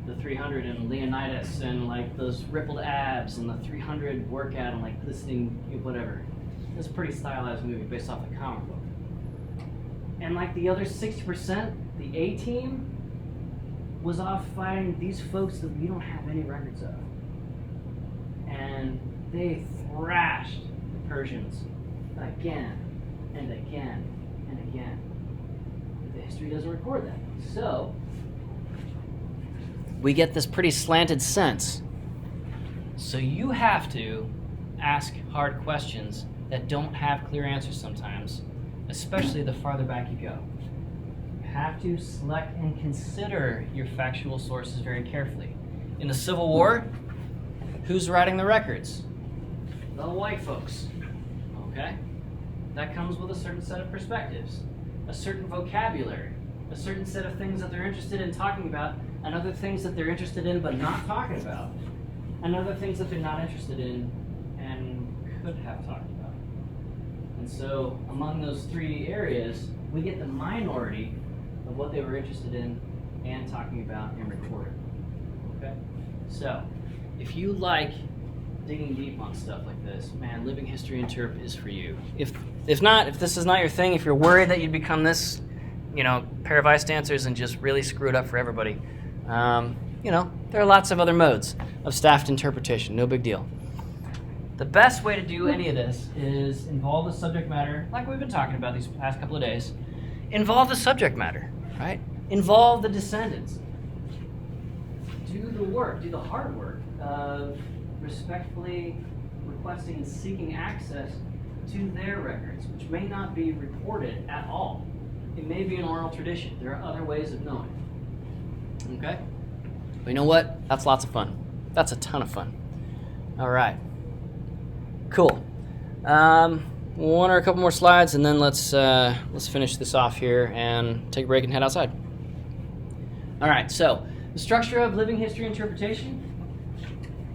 the 300 and Leonidas and like those rippled abs and the 300 workout and like glistening whatever. It was a pretty stylized movie based off the comic book. And like the other 60%, the A team was off fighting these folks that we don't have any records of. And they thrashed the Persians again and again and again. But the history doesn't record that. So we get this pretty slanted sense. So you have to ask hard questions that don't have clear answers sometimes, especially the farther back you go. You have to select and consider your factual sources very carefully. In the Civil War, who's writing the records? the white folks. Okay? That comes with a certain set of perspectives, a certain vocabulary, a certain set of things that they're interested in talking about, and other things that they're interested in but not talking about, and other things that they're not interested in and could have talked about. And so among those three areas, we get the minority of what they were interested in and talking about and recording. Okay? So if you like digging deep on stuff like this, man, Living History Interp is for you. If this is not your thing, if you're worried that you'd become this, pair of ice dancers and just really screw it up for everybody, there are lots of other modes of staffed interpretation. No big deal. The best way to do any of this is involve the subject matter, like we've been talking about these past couple of days. Involve the subject matter, right? Involve the descendants. Do the work, do the hard work of respectfully requesting and seeking access to their records, which may not be recorded at all. It may be an oral tradition. There are other ways of knowing. Okay? But you know what? That's lots of fun. That's a ton of fun. All right. Cool. One or a couple more slides, and then let's finish this off here and take a break and head outside. All right. So the structure of living history interpretation.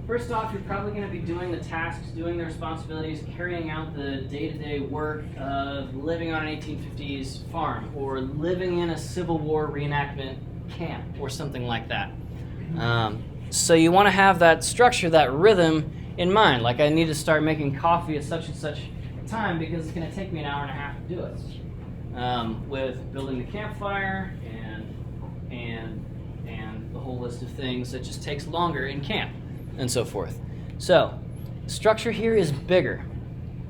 First off, you're probably going to be doing the tasks, doing the responsibilities, carrying out the day-to-day work of living on an 1850s farm or living in a Civil War reenactment camp or something like that. So you want to have that structure, that rhythm in mind. Like, I need to start making coffee at such and such time because it's going to take me an hour and a half to do it. With building the campfire and the whole list of things that just takes longer in camp. And so forth. So, the structure here is bigger.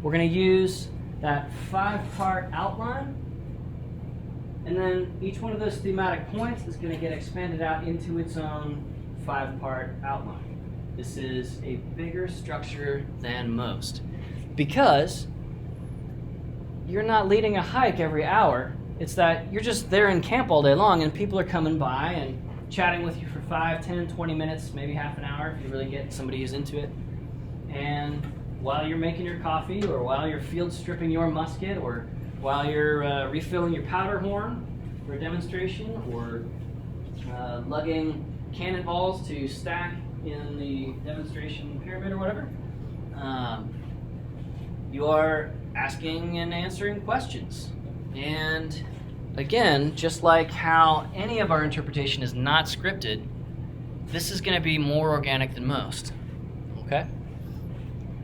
We're going to use that 5-part outline, and then each one of those thematic points is going to get expanded out into its own 5-part outline. This is a bigger structure than most because you're not leading a hike every hour. It's that you're just there in camp all day long, and people are coming by and chatting with you for 5, 10, 20 minutes, maybe half an hour if you really get somebody who's into it. And while you're making your coffee, or while you're field stripping your musket, or while you're refilling your powder horn for a demonstration, or lugging cannonballs to stack in the demonstration pyramid or whatever, you are asking and answering questions. And again, just like how any of our interpretation is not scripted, this is going to be more organic than most, okay?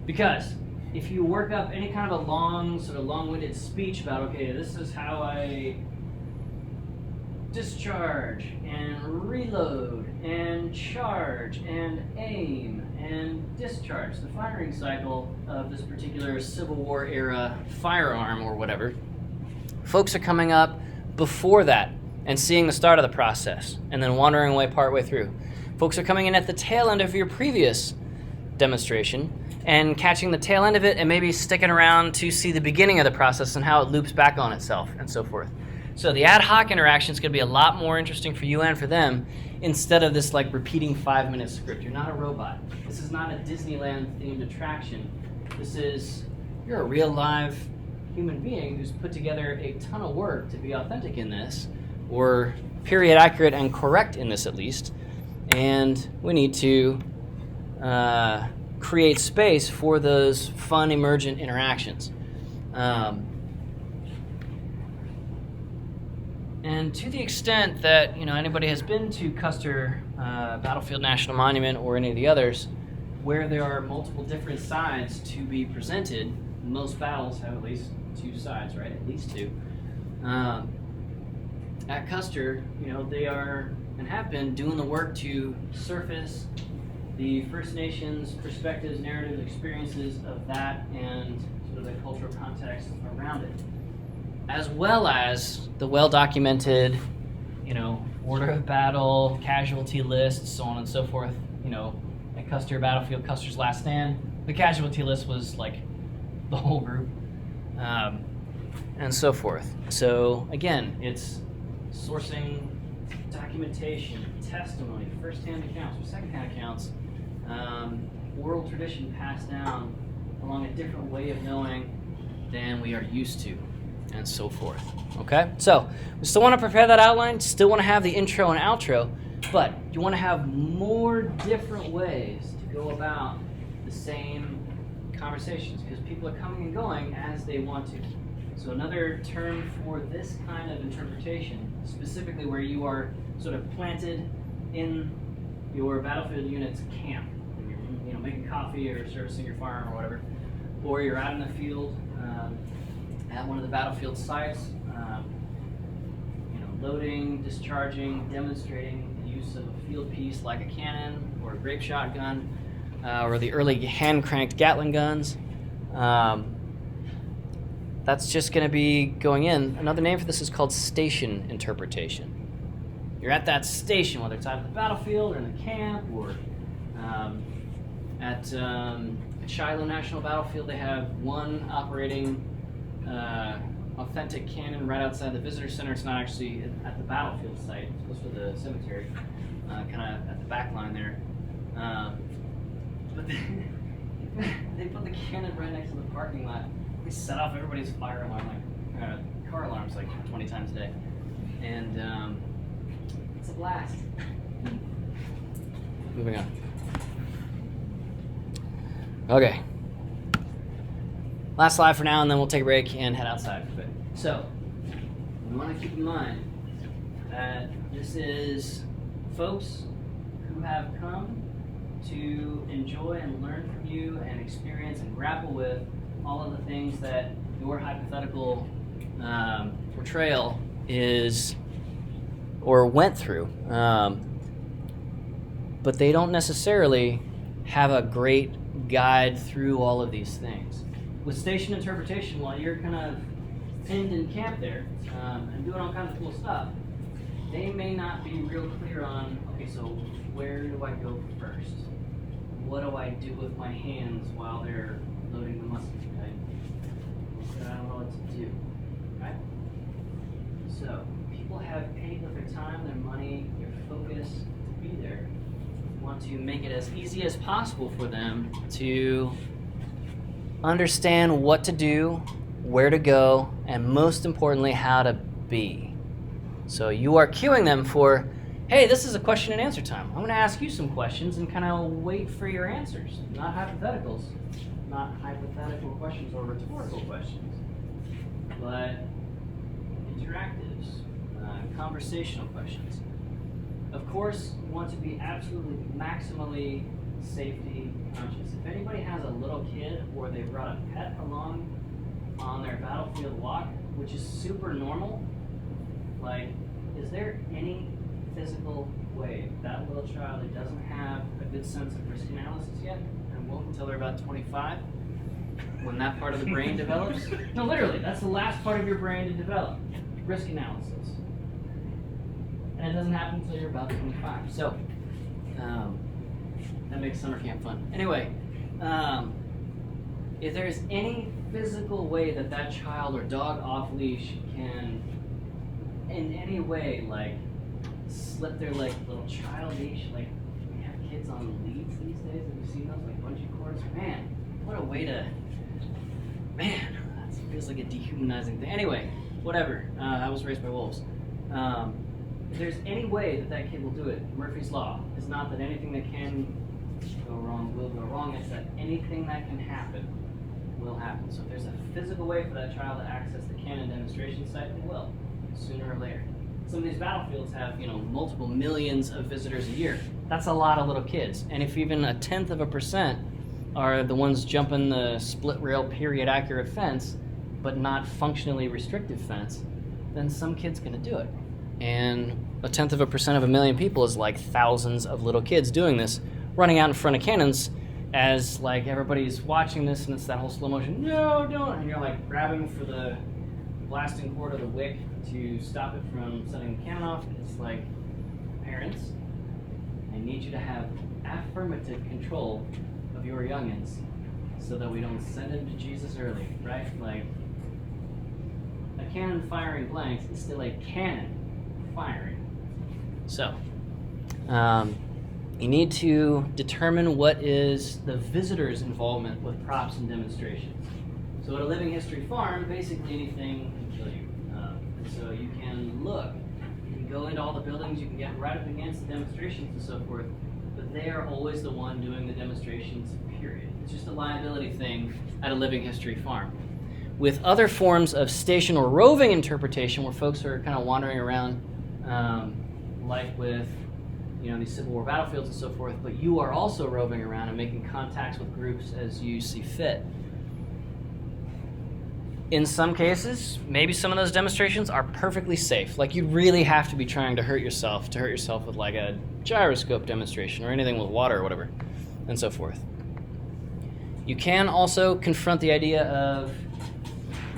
Because if you work up any kind of a long-winded speech about, okay, this is how I discharge and reload and charge and aim and discharge, the firing cycle of this particular Civil War era firearm or whatever, folks are coming up before that and seeing the start of the process and then wandering away partway through. Folks are coming in at the tail end of your previous demonstration and catching the tail end of it and maybe sticking around to see the beginning of the process and how it loops back on itself and so forth. So the ad hoc interaction is going to be a lot more interesting for you and for them instead of this like repeating 5-minute script. You're not a robot. This is not a Disneyland themed attraction. You're a real live human being who's put together a ton of work to be authentic in this, or period accurate and correct in this at least, and we need to create space for those fun emergent interactions. And to the extent that anybody has been to Custer Battlefield National Monument or any of the others, where there are multiple different sides to be presented, most battles have at least 2 sides, right? At least 2. At Custer, they are and have been doing the work to surface the First Nations perspectives, narratives, experiences of that, and sort of the cultural context around it, as well as the well-documented, order of battle, casualty lists, so on and so forth. At Custer Battlefield, Custer's Last Stand, the casualty list was like the whole group. And so forth. So again, it's sourcing documentation, testimony, first-hand accounts or second-hand accounts, oral tradition passed down along a different way of knowing than we are used to, and so forth. Okay? So, we still want to prepare that outline, still want to have the intro and outro, but you want to have more different ways to go about the same conversations, because people are coming and going as they want to. So another term for this kind of interpretation, specifically where you are sort of planted in your battlefield unit's camp, and you're making coffee or servicing your farm or whatever, or you're out in the field at one of the battlefield sites, loading, discharging, demonstrating the use of a field piece like a cannon or a grape shotgun, or the early hand-cranked Gatling guns. That's just going to be going in. Another name for this is called station interpretation. You're at that station, whether it's out of the battlefield or in the camp, or at Shiloh National Battlefield, they have one operating authentic cannon right outside the visitor center. It's not actually at the battlefield site. It's close to the cemetery, kind of at the back line there. But they put the cannon right next to the parking lot. They set off everybody's fire alarm, car alarms, 20 times a day, and it's a blast. Moving on. Okay. Last slide for now, and then we'll take a break and head outside. So, we want to keep in mind that this is folks who have come to enjoy and learn from you and experience and grapple with all of the things that your hypothetical portrayal is or went through. But they don't necessarily have a great guide through all of these things. With station interpretation, while you're kind of pinned in camp there and doing all kinds of cool stuff, they may not be real clear on, okay, so where do I go first? What do I do with my hands while they're loading the musket, right? I don't know what to do, right? So, people have paid with their time, their money, their focus to be there. You want to make it as easy as possible for them to understand what to do, where to go, and most importantly, how to be. So you are cueing them for, hey, this is a question and answer time. I'm going to ask you some questions and kind of wait for your answers. Not hypotheticals, not hypothetical questions or rhetorical questions, but interactives, conversational questions. Of course, you want to be absolutely maximally safety conscious. If anybody has a little kid or they brought a pet along on their battlefield walk, which is super normal, is there any physical way that little child who doesn't have a good sense of risk analysis yet, and won't until they're about 25, when that part of the brain develops? No, literally, that's the last part of your brain to develop, risk analysis. And it doesn't happen until you're about 25. So, that makes summer camp fun. Anyway, if there's any physical way that that child or dog off leash can, in any way, slip their little child leash, we have kids on leads these days. Have you seen those, bungee cords? Man, what a way to, that feels like a dehumanizing thing. Anyway, whatever. I was raised by wolves. If there's any way that that kid will do it, Murphy's Law is not that anything that can go wrong will go wrong, it's that anything that can happen will happen. So if there's a physical way for that child to access the cannon demonstration site, they will, sooner or later. Some of these battlefields have, multiple millions of visitors a year. That's a lot of little kids. And if even 0.1% are the ones jumping the split rail period accurate fence, but not functionally restrictive fence, then some kid's gonna do it. And 0.1% of a million people is thousands of little kids doing this, running out in front of cannons as everybody's watching this, and it's that whole slow motion, no, don't, and you're grabbing for the blasting cord of the wick to stop it from setting the cannon off. It's parents, I need you to have affirmative control of your youngins so that we don't send them to Jesus early, right? A cannon firing blanks is still a cannon firing. So, you need to determine what is the visitor's involvement with props and demonstrations. So at a living history farm, basically anything can kill you. So you can look, you can go into all the buildings, you can get right up against the demonstrations and so forth, but they are always the one doing the demonstrations, period. It's just a liability thing at a living history farm. With other forms of station or roving interpretation, where folks are kind of wandering around, like with these Civil War battlefields and so forth, but you are also roving around and making contacts with groups as you see fit. In some cases, maybe some of those demonstrations are perfectly safe. Like you really have to be trying to hurt yourself with like a gyroscope demonstration or anything with water or whatever, and so forth. You can also confront the idea of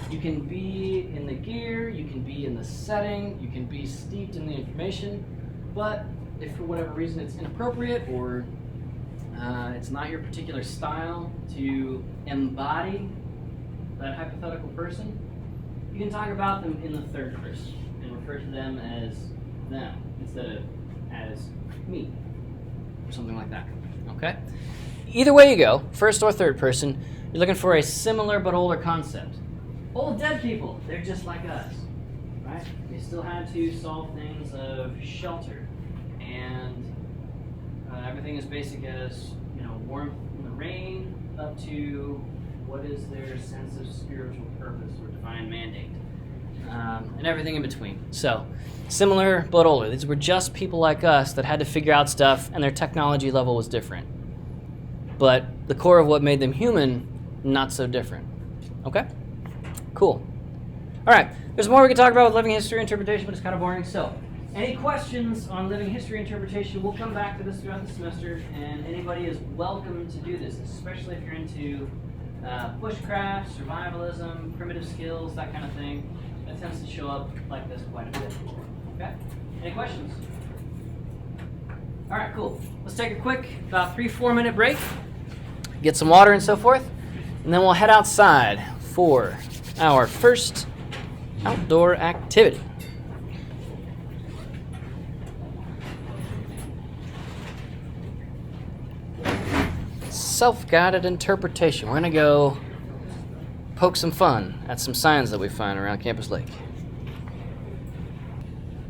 you can be in the gear, you can be in the setting, you can be steeped in the information, but if for whatever reason it's inappropriate or it's not your particular style to embody that hypothetical person, you can talk about them in the third person and refer to them as them instead of as me, or something like that, okay? Either way you go, first or third person, you're looking for a similar but older concept. Old dead people, they're just like us, right? They still had to solve things of shelter and everything as basic as warmth in the rain up to what is their sense of spiritual purpose or divine mandate, and everything in between. So, similar but older. These were just people like us that had to figure out stuff, and their technology level was different. But the core of what made them human, not so different. Okay? Cool. All right. There's more we could talk about with living history interpretation, but it's kind of boring. So, any questions on living history interpretation? We'll come back to this throughout the semester, and anybody is welcome to do this, especially if you're into bushcraft, survivalism, primitive skills, that kind of thing. That tends to show up like this quite a bit. Okay? Any questions? All right, cool. Let's take a quick, about 3-4 minute break, get some water and so forth, and then we'll head outside for our first outdoor activity. Self-guided interpretation. We're going to go poke some fun at some signs that we find around Campus Lake.